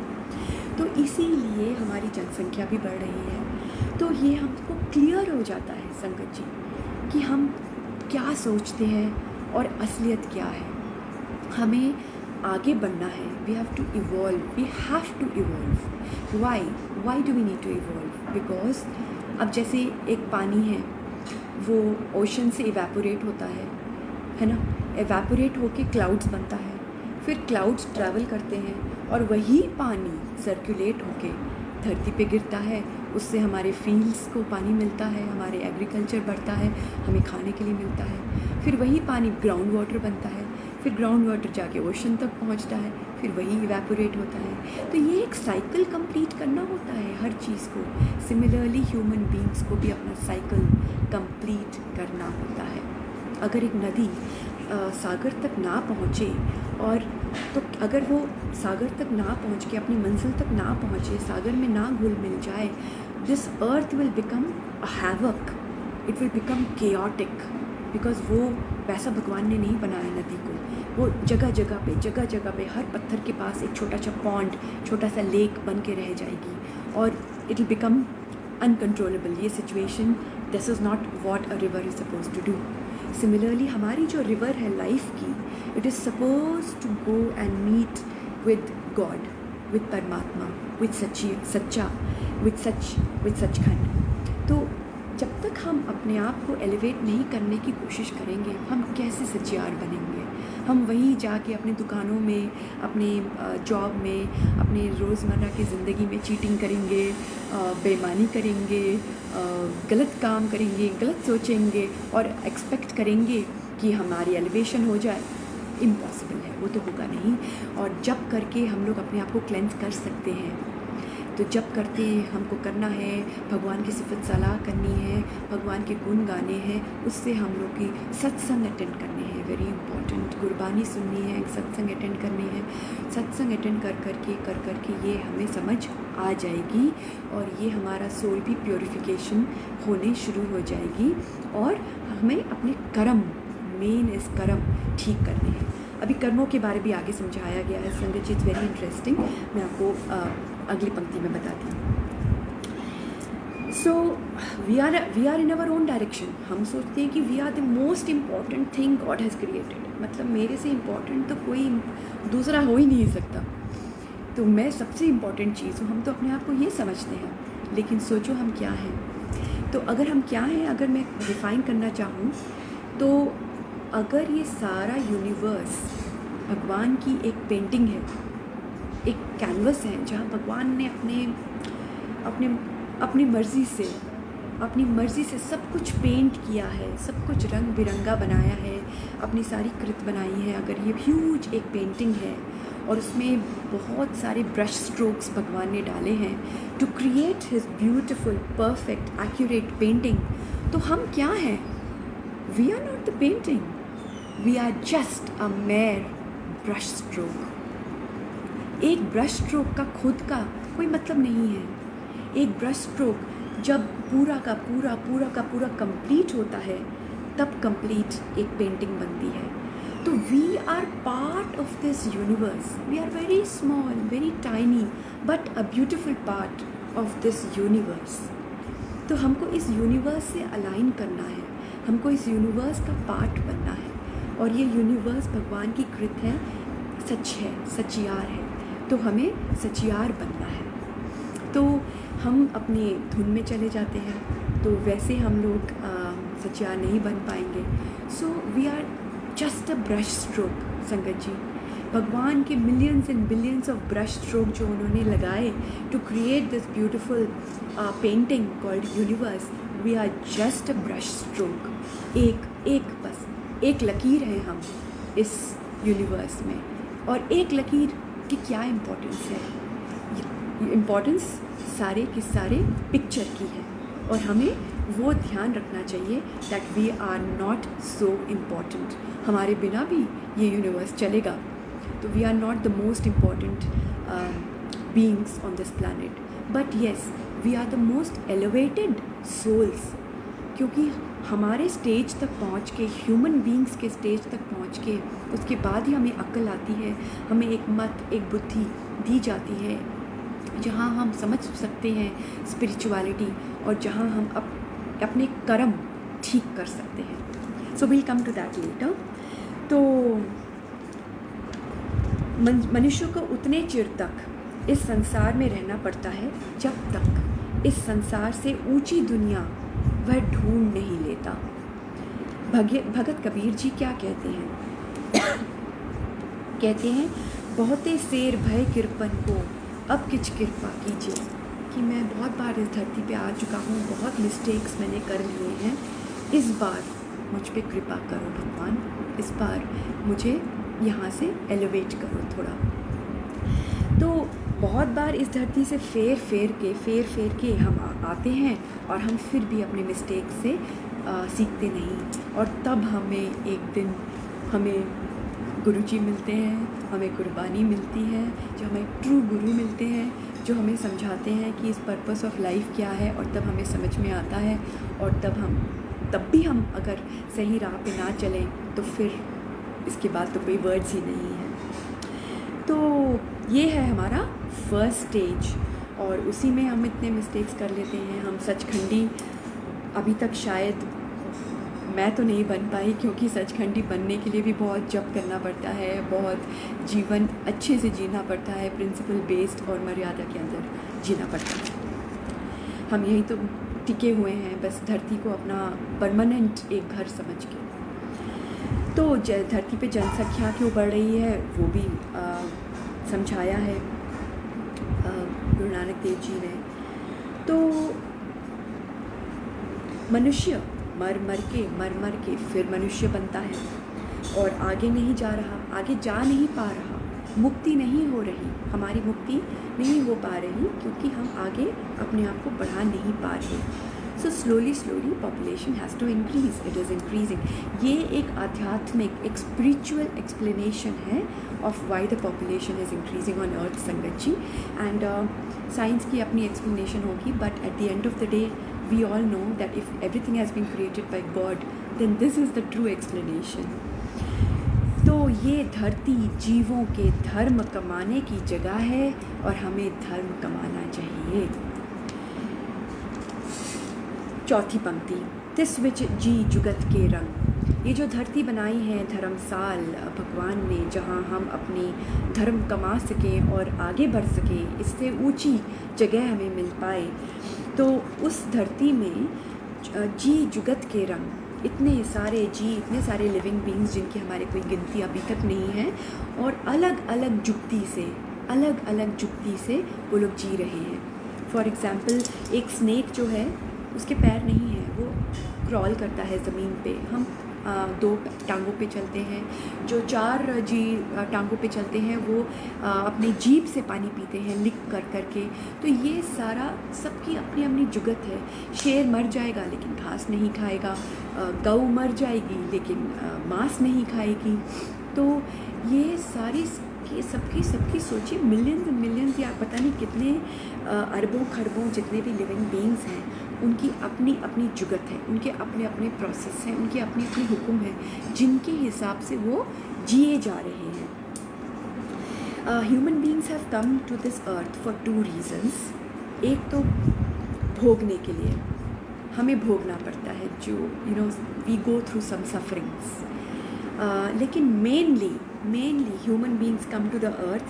तो इसीलिए हमारी जनसंख्या भी बढ़ रही है। तो ये हमको क्लियर हो जाता है संगत जी कि हम क्या सोचते हैं और असलियत क्या है। हमें आगे बढ़ना है, we have to evolve. Why do we need to evolve? Because अब जैसे एक पानी है, वो ओशन से इवेपोरेट होता है ना, इवेपोरेट होके क्लाउड्स बनता है, फिर क्लाउड्स ट्रैवल करते हैं और वही पानी सर्कुलेट होके धरती पे गिरता है, उससे हमारे फील्ड्स को पानी मिलता है, हमारे एग्रीकल्चर बढ़ता है, हमें खाने के लिए मिलता है, फिर वही पानी ग्राउंड वाटर बनता है, फिर ग्राउंड वाटर जाके ओशन तक पहुंचता है, फिर वही इवेपोरेट होता है। तो ये एक साइकिल कंप्लीट करना होता है हर चीज़ को। सिमिलरली ह्यूमन बींग्स को भी अपना साइकिल कंप्लीट करना होता है। अगर एक नदी सागर तक ना पहुँचे, और तो अगर वो सागर तक ना पहुँच के अपनी मंजिल तक ना पहुँचे, सागर में ना घुल मिल जाए, this earth will become a havoc, it will become chaotic, because वो वैसा भगवान ने नहीं बनाया नदी को। वो जगह जगह पे हर पत्थर के पास एक छोटा सा पॉन्ड, छोटा सा लेक बन के रह जाएगी, और इट विल बिकम अनकंट्रोलेबल। ये situation, this is not what a river is suppose to do. Similarly हमारी जो रिवर है लाइफ की, it is suppose to go and meet with God, with परमात्मा, विद सचखंड। तो जब तक हम अपने आप को एलिवेट नहीं करने की कोशिश करेंगे, हम कैसे सचियार बनेंगे? हम वहीं जाके अपनी दुकानों में, अपने जॉब में, अपने रोज़मर्रा की ज़िंदगी में चीटिंग करेंगे, बेईमानी करेंगे, गलत काम करेंगे, गलत सोचेंगे और एक्सपेक्ट करेंगे कि हमारी एलिवेशन हो जाए। इम्पॉसिबल है, वो तो होगा नहीं। और जब करके हम लोग अपने आप को क्लेंस कर सकते हैं, तो जब करते हमको करना है, भगवान की सिफत सलाह करनी है, भगवान के गुण गाने हैं, उससे हम लोग की सत्संग अटेंड करने हैं। Very important. गुरु गुरबानी सुननी है, सत्संग अटेंड करनी है, सत्संग अटेंड कर के ये हमें समझ आ जाएगी और ये हमारा सोल भी प्योरिफिकेशन होने शुरू हो जाएगी और हमें अपने कर्म, मेन इस कर्म ठीक करने हैं। अभी कर्मों के बारे भी आगे समझाया गया है संगत जी, इट्स वेरी इंटरेस्टिंग। मैं आपको अगली पंक्ति में बताती हूँ। So we are in our own direction. हम सोचते हैं कि we are the most important thing God has created, मतलब मेरे से इम्पॉर्टेंट तो कोई दूसरा हो ही नहीं सकता, तो मैं सबसे इम्पॉर्टेंट चीज़ हूँ। हम तो अपने आप को ये समझते हैं, लेकिन सोचो हम क्या हैं। तो अगर हम क्या हैं, अगर मैं डिफ़ाइन करना चाहूँ तो अगर ये सारा यूनिवर्स भगवान की एक पेंटिंग है, एक कैनवस है जहाँ भगवान ने अपनी मर्ज़ी से सब कुछ पेंट किया है, सब कुछ रंग बिरंगा बनाया है, अपनी सारी कृत बनाई है। अगर ये ह्यूज एक पेंटिंग है और उसमें बहुत सारे ब्रश स्ट्रोक्स भगवान ने डाले हैं to create his beautiful perfect accurate painting, तो हम क्या हैं? We are not the painting, we are just a mere brush stroke. एक ब्रश स्ट्रोक का खुद का कोई मतलब नहीं है। एक ब्रश स्ट्रोक जब पूरा का पूरा कंप्लीट होता है, तब कंप्लीट एक पेंटिंग बनती है। तो we are part of this universe, we are very small, very tiny, but a beautiful part of this universe. तो हमको इस यूनिवर्स से अलाइन करना है, हमको इस यूनिवर्स का पार्ट बनना है। और ये यूनिवर्स भगवान की कृत है, सच है, सचियार है, तो हमें सचियार बनना है। तो हम अपने धुन में चले जाते हैं, तो वैसे हम लोग सचियार नहीं बन पाएंगे। So we are just a brush stroke. संगत जी, भगवान के millions and billions of brush stroke जो उन्होंने लगाए to create this beautiful painting called universe, we are just a brush stroke. एक बस एक लकीर है हम इस यूनिवर्स में। और एक लकीर की क्या इम्पोर्टेंस है? इम्पोर्टेंस सारे की सारे पिक्चर की है, और हमें वो ध्यान रखना चाहिए that we are not so important. हमारे बिना भी ये यूनिवर्स चलेगा, तो we are not the most important beings on this planet, but yes we are the most elevated souls. क्योंकि हमारे स्टेज तक पहुँच के, ह्यूमन बीइंग्स के स्टेज तक पहुँच के, उसके बाद ही हमें अक्ल आती है, हमें एक मत, एक बुद्धि दी जाती है, जहाँ हम समझ सकते हैं स्पिरिचुअलिटी, और जहाँ हम अपने कर्म ठीक कर सकते हैं। So will come to that later. तो मनुष्य को उतने चिर तक इस संसार में रहना पड़ता है जब तक इस संसार से ऊंची दुनिया वह ढूंढ नहीं लेता। भगत कबीर जी क्या कहते हैं? कहते हैं, बहुते शेर भय कृपन को अब किछ कृपा कीजिए। कि मैं बहुत बार इस धरती पे आ चुका हूँ, बहुत मिस्टेक्स मैंने कर लिए हैं, इस बार मुझ पे कृपा करो भगवान, इस बार मुझे यहाँ से एलिवेट करो थोड़ा। तो बहुत बार इस धरती से फेर फेर के हम आते हैं, और हम फिर भी अपने मिस्टेक से सीखते नहीं, और तब हमें एक दिन गुरुजी मिलते हैं, हमें गुरबानी मिलती है, जो हमें ट्रू गुरु मिलते हैं, जो हमें समझाते हैं कि इस पर्पस ऑफ लाइफ क्या है, और तब हमें समझ में आता है। और तब भी हम अगर सही राह पे ना चलें, तो फिर इसके बाद तो कोई वर्ड्स ही नहीं है। तो ये है हमारा फर्स्ट स्टेज, और उसी में हम इतने मिस्टेक्स कर लेते हैं। हम सचखंडी अभी तक शायद मैं तो नहीं बन पाई, क्योंकि सचखंडी बनने के लिए भी बहुत जप करना पड़ता है, बहुत जीवन अच्छे से जीना पड़ता है, प्रिंसिपल बेस्ड और मर्यादा के अंदर जीना पड़ता है। हम यहीं तो टिके हुए हैं, बस धरती को अपना परमानेंट एक घर समझ के। तो धरती पे जनसंख्या क्यों बढ़ रही है, वो भी समझाया है गुरु नानक देव जी ने। तो मनुष्य मर मर के फिर मनुष्य बनता है, और आगे नहीं जा रहा, आगे जा नहीं पा रहा, मुक्ति नहीं हो रही, हमारी मुक्ति नहीं हो पा रही, क्योंकि हम आगे अपने आप को बढ़ा नहीं पा रहे। So slowly population has to increase, it is increasing. ये एक आध्यात्मिक, एक स्पिरिचुअल एक्सप्लेनेशन है of why the population is increasing on earth, संगत जी. एंड साइंस की अपनी एक्सप्लेनेशन होगी, but at the end of the day we all know that if everything has been created by God, then this is the true explanation. तो ये धरती जीवों के धर्म कमाने की जगह है और हमें धर्म कमाना चाहिए. चौथी पंक्ति, तिस विच जी जुगत के रंग. ये जो धरती बनाई है धर्मसाल भगवान ने, जहाँ हम अपनी धर्म कमा सकें और आगे बढ़ सकें, इससे ऊंची जगह हमें मिल पाए. तो उस धरती में जी जुगत के रंग, इतने सारे जी, इतने सारे लिविंग बींग्स जिनकी हमारे कोई गिनती अभी तक नहीं है, और अलग अलग जुगती से वो लोग जी रहे हैं. फॉर एग्ज़ाम्पल एक स्नेक जो है उसके पैर नहीं है, वो क्रॉल करता है ज़मीन पे. हम 2 टांगों पे चलते हैं. जो 4 टांगों पे चलते हैं वो अपने जीभ से पानी पीते हैं लिक कर करके. तो ये सारा सबकी अपनी अपनी जुगत है. शेर मर जाएगा लेकिन घास नहीं खाएगा, गऊ मर जाएगी लेकिन मांस नहीं खाएगी. तो ये सारी सबकी सोचिए, मिलियंस या पता नहीं कितने अरबों खरबों जितने भी लिविंग बीइंग्स हैं, उनकी अपनी अपनी जुगत है, उनके अपने अपने प्रोसेस हैं, उनके अपनी अपनी हुक्म है, जिनके हिसाब से वो जिए जा रहे हैं. Human beings have come to this earth for 2 reasons. एक तो भोगने के लिए, हमें भोगना पड़ता है, जो we go through some sufferings. लेकिन mainly human beings come to the earth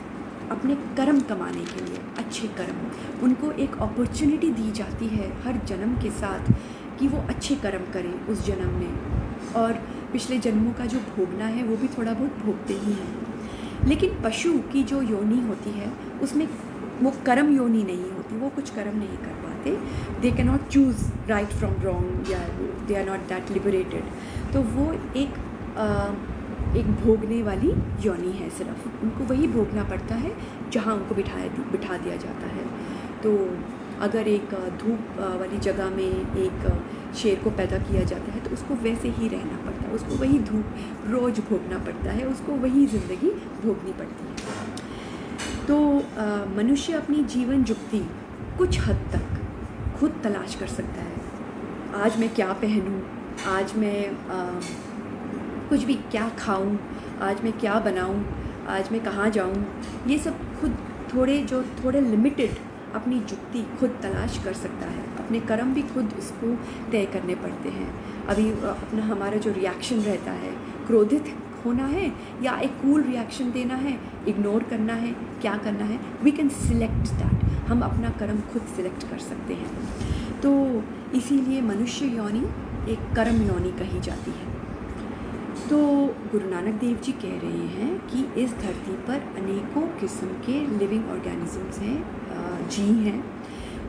अपने कर्म कमाने के लिए, अच्छे कर्म. उनको एक अपॉर्चुनिटी दी जाती है हर जन्म के साथ कि वो अच्छे कर्म करें उस जन्म में, और पिछले जन्मों का जो भोगना है वो भी थोड़ा बहुत भोगते ही हैं. लेकिन पशु की जो योनि होती है उसमें वो कर्म योनि नहीं होती, वो कुछ कर्म नहीं कर पाते. They can not choose right from wrong, या they are not that liberated. तो वो एक भोगने वाली योनि है. सिर्फ उनको वही भोगना पड़ता है जहाँ उनको बिठा दिया जाता है. तो अगर एक धूप वाली जगह में एक शेर को पैदा किया जाता है तो उसको वैसे ही रहना पड़ता है, उसको वही धूप रोज़ भोगना पड़ता है, उसको वही ज़िंदगी भोगनी पड़ती है. तो मनुष्य अपनी जीवन जुगती कुछ हद तक खुद तलाश कर सकता है. आज मैं क्या पहनूं, आज मैं कुछ भी क्या खाऊं, आज मैं क्या बनाऊं, आज मैं कहाँ जाऊं, ये सब खुद थोड़े लिमिटेड अपनी जुगती खुद तलाश कर सकता है. अपने कर्म भी खुद इसको तय करने पड़ते हैं. अभी अपना हमारा जो रिएक्शन रहता है, क्रोधित होना है या एक कूल रिएक्शन देना है, इग्नोर करना है, क्या करना है, वी कैन सिलेक्ट दैट. हम अपना कर्म खुद सिलेक्ट कर सकते हैं. तो इसीलिए मनुष्य योनि एक कर्म योनि कही जाती है. तो गुरु नानक देव जी कह रहे हैं कि इस धरती पर अनेकों किस्म के लिविंग ऑर्गेनिजम्स हैं, जी हैं,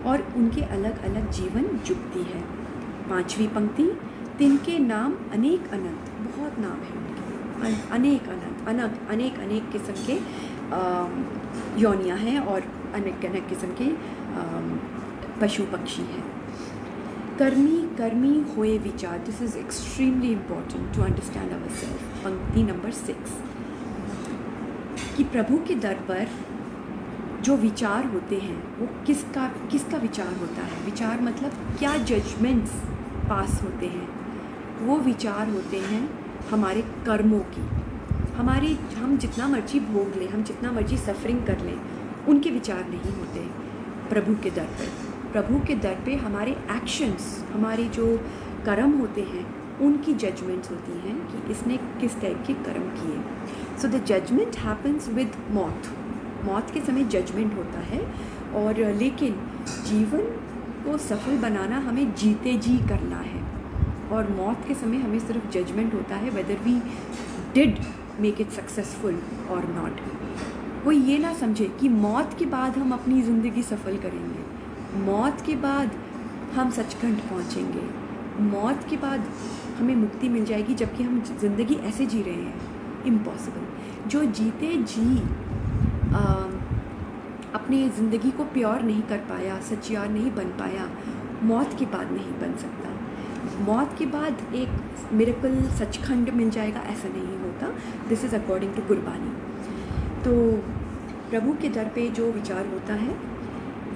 और उनके अलग अलग जीवन जुगती है. 5वीं पंक्ति, तिनके नाम अनेक अनंत, बहुत नाम है उनके, अनेक अनंत, अनेक किस्म के योनियाँ हैं और अनेक किस्म के पशु पक्षी हैं. कर्मी होए विचार. This is extremely important to understand our self. पंक्ति नंबर 6, कि प्रभु के दर पर जो विचार होते हैं वो किसका विचार होता है. विचार मतलब क्या जजमेंट्स पास होते हैं. वो विचार होते हैं हमारे कर्मों की. हम जितना मर्जी भोग लें, हम जितना मर्जी सफरिंग कर लें, उनके विचार नहीं होते प्रभु के दर पर. प्रभु के दर पे हमारे एक्शंस, हमारे जो कर्म होते हैं, उनकी जजमेंट्स होती हैं कि इसने किस टाइप के कर्म किए. So the judgement happens with मौत के समय जजमेंट होता है. और लेकिन जीवन को सफल बनाना हमें जीते जी करना है, और मौत के समय हमें सिर्फ जजमेंट होता है whether we did make it successful और नॉट. कोई ये ना समझे कि मौत के बाद हम अपनी ज़िंदगी सफल करेंगे, मौत के बाद हम सचखंड पहुँचेंगे, मौत के बाद हमें मुक्ति मिल जाएगी, जबकि हम ज़िंदगी ऐसे जी रहे हैं. इम्पॉसिबल. जो जीते जी अपनी ज़िंदगी को प्योर नहीं कर पाया, सच्चियार नहीं बन पाया, मौत के बाद नहीं बन सकता। मौत के बाद एक मिरेकल सचखंड मिल जाएगा, ऐसा नहीं होता। This is according to Gurbani. तो प्रभु के दर पे जो विचार होता है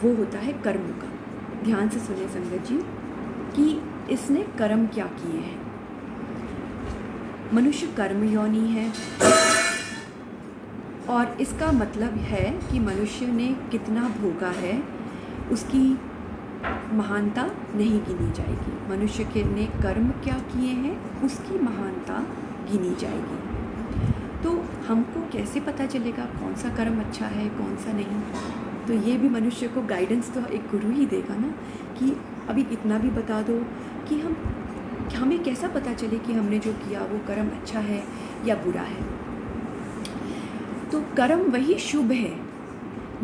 वो होता है कर्म का। ध्यान से सुने संगत जी कि इसने कर्म क्या किए हैं। मनुष्य कर्म योनि है और इसका मतलब है कि मनुष्य ने कितना भोगा है उसकी महानता नहीं गिनी जाएगी। मनुष्य के ने कर्म क्या किए हैं उसकी महानता गिनी जाएगी। तो हमको कैसे पता चलेगा कौन सा कर्म अच्छा है कौन सा नहीं? तो ये भी मनुष्य को गाइडेंस तो एक गुरु ही देगा ना, कि अभी इतना भी बता दो कि हमें कैसा पता चले कि हमने जो किया वो कर्म अच्छा है या बुरा है। तो कर्म वही शुभ है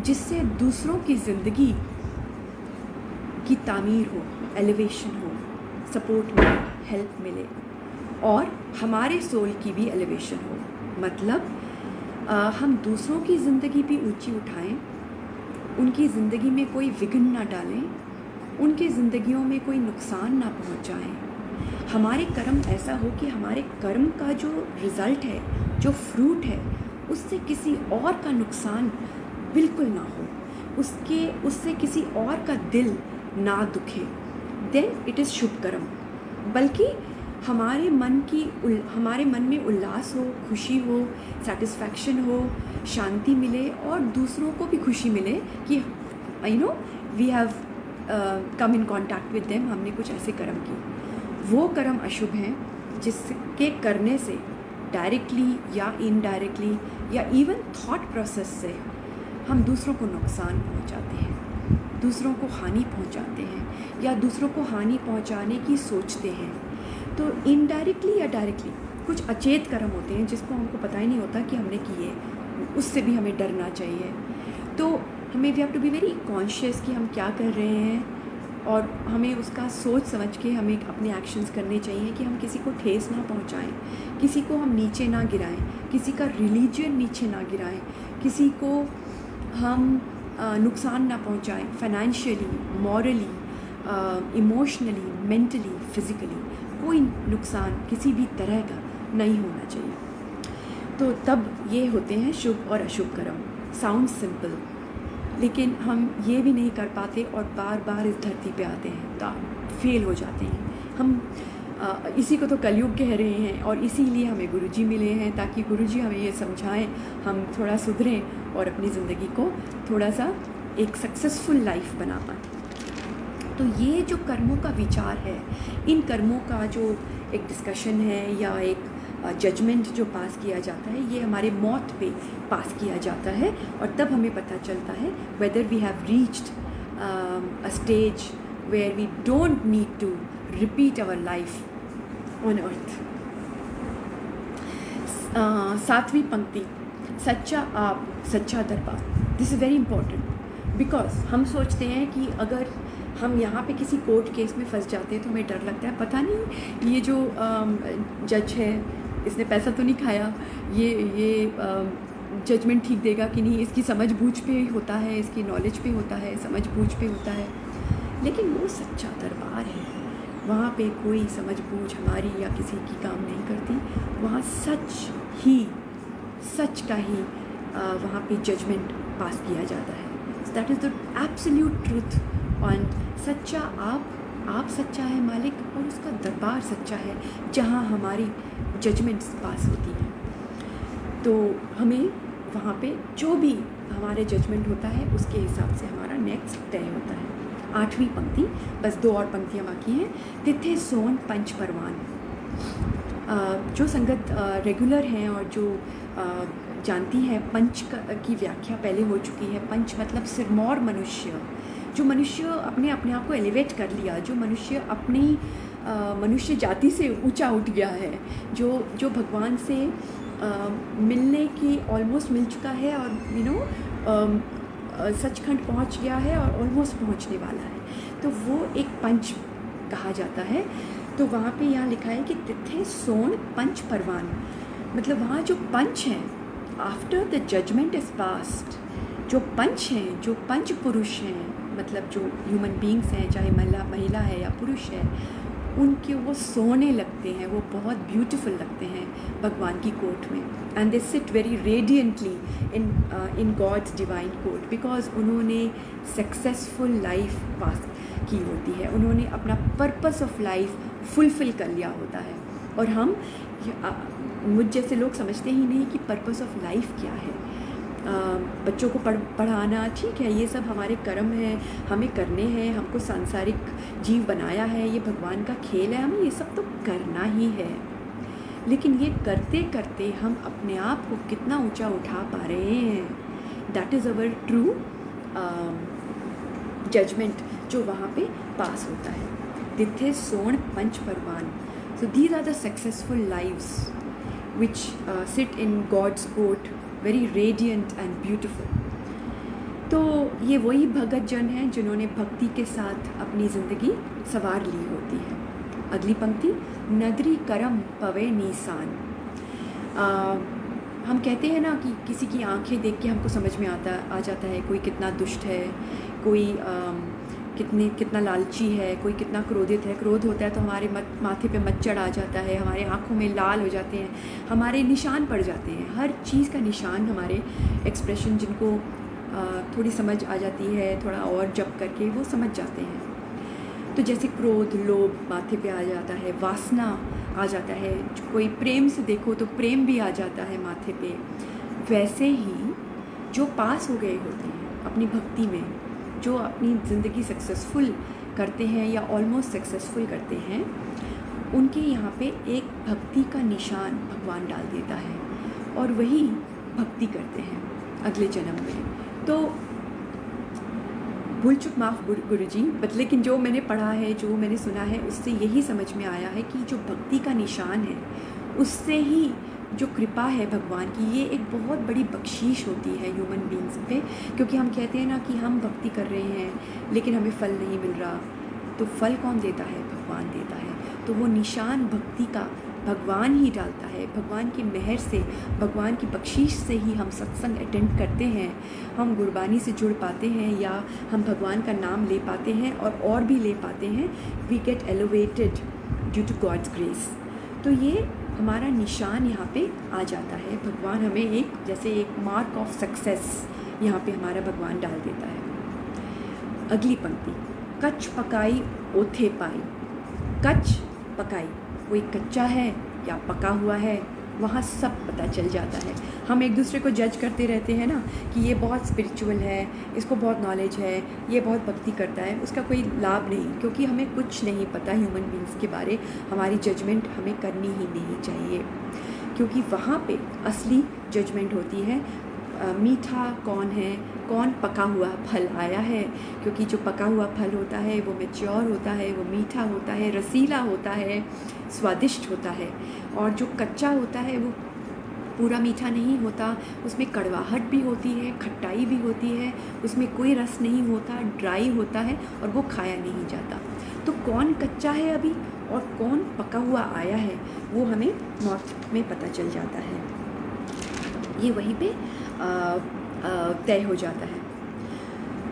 जिससे दूसरों की ज़िंदगी की तामीर हो, एलिवेशन हो, सपोर्ट मिले, हेल्प मिले और हमारे सोल की भी एलिवेशन हो। मतलब हम दूसरों की ज़िंदगी भी ऊंची उठाएं, उनकी ज़िंदगी में कोई विघ्न ना डालें, उनकी ज़िंदगियों में कोई नुकसान ना पहुंचाएं। हमारे कर्म ऐसा हो कि हमारे कर्म का जो रिज़ल्ट है, जो फ्रूट है, उससे किसी और का नुकसान बिल्कुल ना हो, उससे किसी और का दिल ना दुखे, देन इट इज़ शुभ कर्म। बल्कि हमारे मन में उल्लास हो, खुशी हो, सेटिस्फैक्शन हो, शांति मिले और दूसरों को भी खुशी मिले कि we have come in contact with them, हमने कुछ ऐसे कर्म किए। वो कर्म अशुभ हैं जिसके करने से डायरेक्टली या इनडायरेक्टली या इवन थॉट प्रोसेस से हम दूसरों को नुकसान पहुंचाते हैं, दूसरों को हानि पहुंचाते हैं या दूसरों को हानि पहुंचाने की सोचते हैं। तो इनडायरेक्टली या डायरेक्टली कुछ अचेत कर्म होते हैं जिसको हमको पता ही नहीं होता कि हमने किए, उससे भी हमें डरना चाहिए। तो हमें we have to be very conscious कि हम क्या कर रहे हैं और हमें उसका सोच समझ के हमें अपने एक्शंस करने चाहिए कि हम किसी को ठेस ना पहुंचाएं, किसी को हम नीचे ना गिराएं, किसी का रिलीजन नीचे ना गिराएं, किसी को हम नुकसान ना पहुंचाएं financially, morally, emotionally, mentally, physically. कोई नुकसान किसी भी तरह का नहीं होना चाहिए। तो तब ये होते हैं शुभ और अशुभ कर्म। साउंड सिंपल, लेकिन हम ये भी नहीं कर पाते और बार बार इस धरती पे आते हैं तो फेल हो जाते हैं। हम इसी को तो कलयुग कह रहे हैं और इसीलिए हमें गुरुजी मिले हैं ताकि गुरुजी हमें ये समझाएं, हम थोड़ा सुधरें और अपनी ज़िंदगी को थोड़ा सा एक सक्सेसफुल लाइफ बना पाएँ। तो ये जो कर्मों का विचार है, इन कर्मों का जो एक डिस्कशन है या एक जजमेंट जो पास किया जाता है, ये हमारे मौत पे पास किया जाता है और तब हमें पता चलता है whether we have reached a stage where we don't need to repeat our life on earth. 7वीं पंक्ति, सच्चा आप, सच्चा दरबार। This is very important because हम सोचते हैं कि अगर हम यहाँ पे किसी कोर्ट केस में फंस जाते हैं तो हमें डर लगता है, पता नहीं ये जो जज है इसने पैसा तो नहीं खाया, ये जजमेंट ठीक देगा कि नहीं, इसकी समझ बूझ पे होता है, इसकी नॉलेज पे होता है, समझ बूझ पे होता है। लेकिन वो सच्चा दरबार है, वहाँ पे कोई समझ बूझ हमारी या किसी की काम नहीं करती। वहाँ सच का ही वहाँ पे जजमेंट पास किया जाता है। That is the absolute truth. और सच्चा आप सच्चा है मालिक और उसका दरबार सच्चा है जहाँ हमारी जजमेंट्स पास होती हैं। तो हमें वहाँ पे जो भी हमारे जजमेंट होता है उसके हिसाब से हमारा नेक्स्ट तय होता है। 8वीं पंक्ति, बस 2 और पंक्तियाँ बाकी हैं। तिथे सोन पंच परवान। जो संगत रेगुलर हैं और जो जानती हैं, पंच की व्याख्या पहले हो चुकी है। पंच मतलब सिरमौर मनुष्य, जो मनुष्य अपने आप को एलिवेट कर लिया, जो मनुष्य अपनी मनुष्य जाति से ऊंचा उठ गया है, जो भगवान से मिलने की ऑलमोस्ट मिल चुका है और सचखंड पहुंच गया है और ऑलमोस्ट पहुंचने वाला है, तो वो एक पंच कहा जाता है। तो वहाँ पे यहाँ लिखा है कि तिथे सोन पंच परवान, मतलब वहाँ जो पंच हैं after the judgement is passed, जो पंच हैं, जो पंच पुरुष हैं, मतलब जो ह्यूमन बींग्स हैं, चाहे महिला है या पुरुष है, उनके वो सोने लगते हैं, वो बहुत ब्यूटीफुल लगते हैं भगवान की कोर्ट में. And they sit very radiantly in God's divine court, because उन्होंने सक्सेसफुल लाइफ पास की होती है, उन्होंने अपना पर्पस ऑफ लाइफ फुलफ़िल कर लिया होता है. और हम मुझ जैसे लोग समझते ही नहीं कि पर्पस ऑफ लाइफ क्या है. बच्चों को पढ़ाना ठीक है, ये सब हमारे कर्म हैं, हमें करने हैं, हमको सांसारिक जीव बनाया है, ये भगवान का खेल है, हमें ये सब तो करना ही है. लेकिन ये करते करते हम अपने आप को कितना ऊंचा उठा पा रहे हैं, that is our true judgement जो वहाँ पे पास होता है. तिथे सोण पंच परवान. So these are the successful lives which sit in God's court, very radiant and beautiful. तो ये वही भगत जन हैं जिन्होंने भक्ति के साथ अपनी ज़िंदगी संवार ली होती है. अगली पंक्ति, नदरी करम पवे नीसान. हम कहते हैं ना कि किसी की आंखें देख के हमको समझ में आ जाता है कोई कितना दुष्ट है, कोई कितना लालची है, कोई कितना क्रोधित है. क्रोध होता है तो हमारे माथे पे मच्छर आ जाता है, हमारे आँखों में लाल हो जाते हैं, हमारे निशान पड़ जाते हैं. हर चीज़ का निशान हमारे एक्सप्रेशन, जिनको थोड़ी समझ आ जाती है, थोड़ा और जप करके वो समझ जाते हैं. तो जैसे क्रोध, लोभ माथे पे आ जाता है, वासना आ जाता है, कोई प्रेम से देखो तो प्रेम भी आ जाता है माथे पे. वैसे ही जो पास हो गए होते हैं अपनी भक्ति में, जो अपनी ज़िंदगी सक्सेसफुल करते हैं या ऑलमोस्ट सक्सेसफुल करते हैं, उनके यहाँ पे एक भक्ति का निशान भगवान डाल देता है और वही भक्ति करते हैं अगले जन्म में. तो भूल चुक माफ़ गुरुजी, बट लेकिन जो मैंने पढ़ा है, जो मैंने सुना है, उससे यही समझ में आया है कि जो भक्ति का निशान है उससे ही जो कृपा है भगवान की, ये एक बहुत बड़ी बख्शीश होती है ह्यूमन बींग्स पे. क्योंकि हम कहते हैं ना कि हम भक्ति कर रहे हैं लेकिन हमें फल नहीं मिल रहा, तो फल कौन देता है? भगवान देता है. तो वो निशान भक्ति का भगवान ही डालता है. भगवान की मेहर से, भगवान की बख्शीश से ही हम सत्संग अटेंड करते हैं, हम गुरबानी से जुड़ पाते हैं, या हम भगवान का नाम ले पाते हैं और भी ले पाते हैं. We get elevated due to God's grace. तो ये हमारा निशान यहाँ पे आ जाता है. भगवान हमें एक जैसे एक मार्क ऑफ सक्सेस यहाँ पे हमारा भगवान डाल देता है. अगली पंक्ति, कच्छ पकाई ओथे पाई. कच्छ पकाई, कोई कच्चा है या पका हुआ है, वहाँ सब पता चल जाता है. हम एक दूसरे को जज करते रहते हैं ना कि ये बहुत स्पिरिचुअल है, इसको बहुत नॉलेज है, ये बहुत भक्ति करता है. उसका कोई लाभ नहीं, क्योंकि हमें कुछ नहीं पता ह्यूमन बींग्स के बारे. हमारी जजमेंट हमें करनी ही नहीं चाहिए, क्योंकि वहाँ पे असली जजमेंट होती है. मीठा कौन है, कौन पका हुआ फल आया है, क्योंकि जो पका हुआ फल होता है वो मैच्योर होता है, वो मीठा होता है, रसीला होता है, स्वादिष्ट होता है. और जो कच्चा होता है वो पूरा मीठा नहीं होता, उसमें कड़वाहट भी होती है, खट्टाई भी होती है, उसमें कोई रस नहीं होता, ड्राई होता है और वो खाया नहीं जाता. तो कौन कच्चा है अभी और कौन पका हुआ आया है, वो हमें नॉर्थ में पता चल जाता है. ये वहीं पे तय हो जाता है.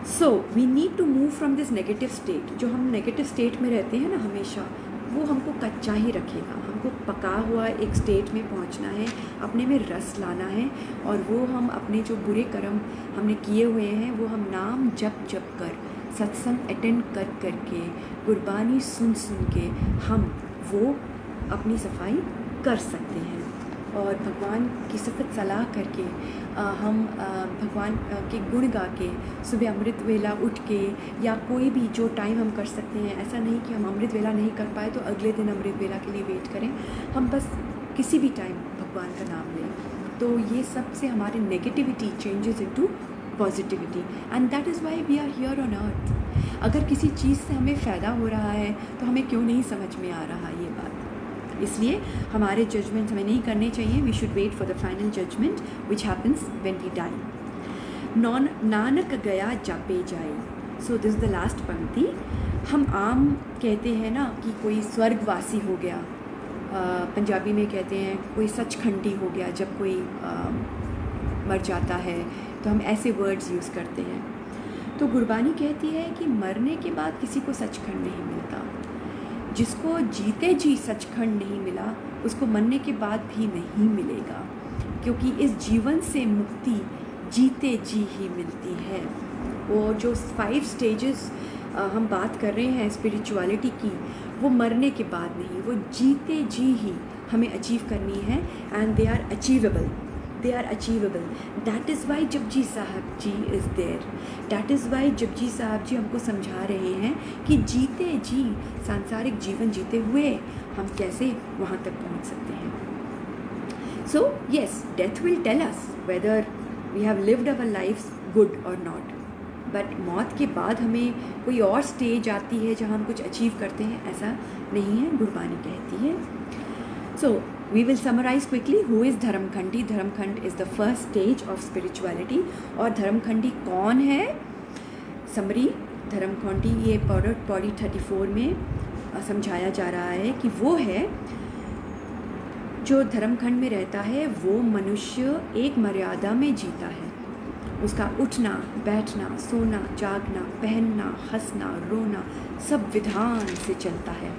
So we need to move from this negative state. जो हम नेगेटिव स्टेट में रहते हैं ना हमेशा, वो हमको कच्चा ही रखेगा. हमको पका हुआ एक स्टेट में पहुंचना है, अपने में रस लाना है, और वो हम अपने जो बुरे कर्म हमने किए हुए हैं वो हम नाम जप कर, सत्संग अटेंड कर के, गुरबानी सुन के हम वो अपनी सफाई कर सकते हैं. और भगवान की सख्त सलाह करके हम भगवान के गुण गा के, सुबह अमृत वेला उठ के, या कोई भी जो टाइम हम कर सकते हैं. ऐसा नहीं कि हम अमृत वेला नहीं कर पाए तो अगले दिन अमृत वेला के लिए वेट करें. हम बस किसी भी टाइम भगवान का नाम लें, तो ये सब से हमारी negativity changes into positivity. And that is why we are here on earth. अगर किसी चीज़ से हमें फ़ायदा हो रहा है तो हमें क्यों नहीं समझ में आ रहा ये बात. इसलिए हमारे जजमेंट हमें नहीं करने चाहिए. We should wait for the final judgement which happens when we die. Nanak गया जापे जाए. सो दिस द लास्ट पंक्ति. हम आम कहते हैं ना कि कोई स्वर्गवासी हो गया, पंजाबी में कहते हैं कोई सचखंडी हो गया. जब कोई मर जाता है, तो हम ऐसे वर्ड्स यूज़ करते हैं। तो गुरबानी कहती है कि मरने के बाद किसी को सचखंड नहीं मिलता। जिसको जीते जी सचखंड नहीं मिला, उसको मरने के बाद भी नहीं मिलेगा, क्योंकि इस जीवन से मुक्ति जीते जी ही मिलती है। वो जो 5 स्टेजेस हम बात कर रहे हैं स्पिरिचुअलिटी की, वो मरने के बाद नहीं, वो जीते जी ही हमें अचीव करनी है। And they are achievable, they are achievable. That is why Japji Sahib ji is there, that is why Japji Sahib ji हमको समझा रहे हैं कि जीते जी सांसारिक जीवन जीते हुए हम कैसे वहाँ तक पहुँच सकते हैं। So yes, death will tell us whether we have lived our lifes good और नॉट, बट मौत के बाद हमें कोई और स्टेज आती है जहाँ हम कुछ अचीव करते हैं, ऐसा नहीं है, गुरबानी कहती है। So we will summarize quickly who is dharamkhandi. Dharamkhand is the first stage of spirituality. और धर्मखंडी कौन है? समरी धर्मखंडी ये पौड़ी 34 में समझाया जा रहा है कि वो है जो धर्मखंड में रहता है, वो मनुष्य एक मर्यादा में जीता है। उसका उठना, बैठना, सोना, जागना, पहनना, हंसना, रोना सब विधान से चलता है।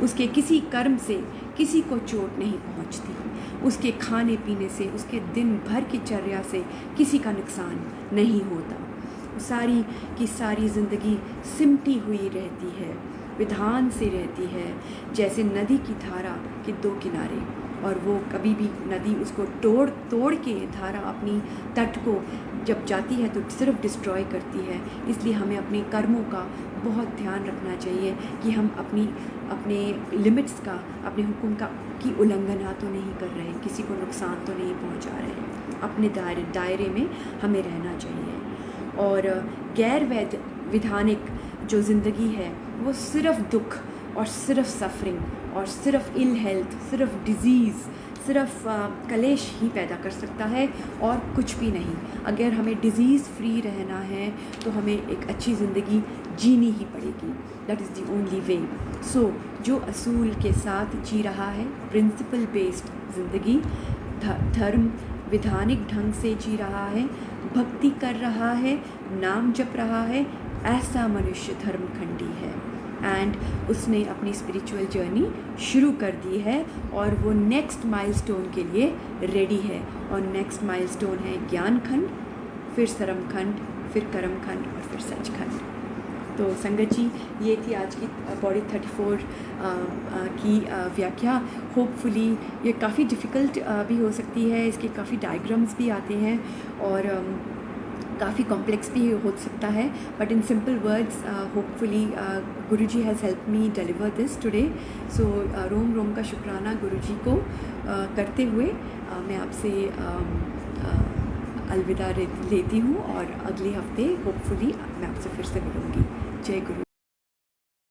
उसके किसी कर्म से किसी को चोट नहीं पहुंचती। उसके खाने पीने से, उसके दिन भर की चर्या से किसी का नुकसान नहीं होता। सारी की सारी ज़िंदगी सिमटी हुई रहती है, विधान से रहती है, जैसे नदी की धारा के 2 किनारे। और वो कभी भी नदी उसको तोड़ के धारा अपनी तट को जब जाती है तो सिर्फ डिस्ट्रॉय करती है। इसलिए हमें अपने कर्मों का बहुत ध्यान रखना चाहिए कि हम अपने लिमिट्स का, अपने हुक्म का की उल्लंघना तो नहीं कर रहे, किसी को नुकसान तो नहीं पहुंचा रहे। अपने दायरे में हमें रहना चाहिए। और गैर विधानिक जो ज़िंदगी है वो सिर्फ दुख और सिर्फ सफरिंग और सिर्फ इल हेल्थ, सिर्फ डिज़ीज़, सिर्फ कलेश ही पैदा कर सकता है और कुछ भी नहीं। अगर हमें डिज़ीज़ फ्री रहना है तो हमें एक अच्छी ज़िंदगी जीनी ही पड़ेगी। That is the only way. So जो असूल के साथ जी रहा है, प्रिंसिपल बेस्ड ज़िंदगी, धर्म विधानिक ढंग से जी रहा है, भक्ति कर रहा है, नाम जप रहा है, ऐसा मनुष्य धर्मखंडी है। एंड उसने अपनी स्पिरिचुअल जर्नी शुरू कर दी है और वो नेक्स्ट माइलस्टोन के लिए रेडी है। और नेक्स्ट माइलस्टोन है ज्ञान खंड, फिर सरमखंड, फिर कर्मखंड और फिर सचखंड। तो संगत जी, ये थी आज की पौड़ी 34 की व्याख्या। होपफुली ये काफ़ी डिफ़िकल्ट भी हो सकती है, इसके काफ़ी डायग्राम्स भी आते हैं और काफ़ी कॉम्प्लेक्स भी हो सकता है, but in simple words hopefully Guruji has help me deliver this today. So रोम रोम का शुक्राना गुरुजी को करते हुए मैं आपसे अलविदा लेती हूँ और अगले हफ्ते होपफुली मैं आपसे फिर से मिलूँगी। जय गुरु।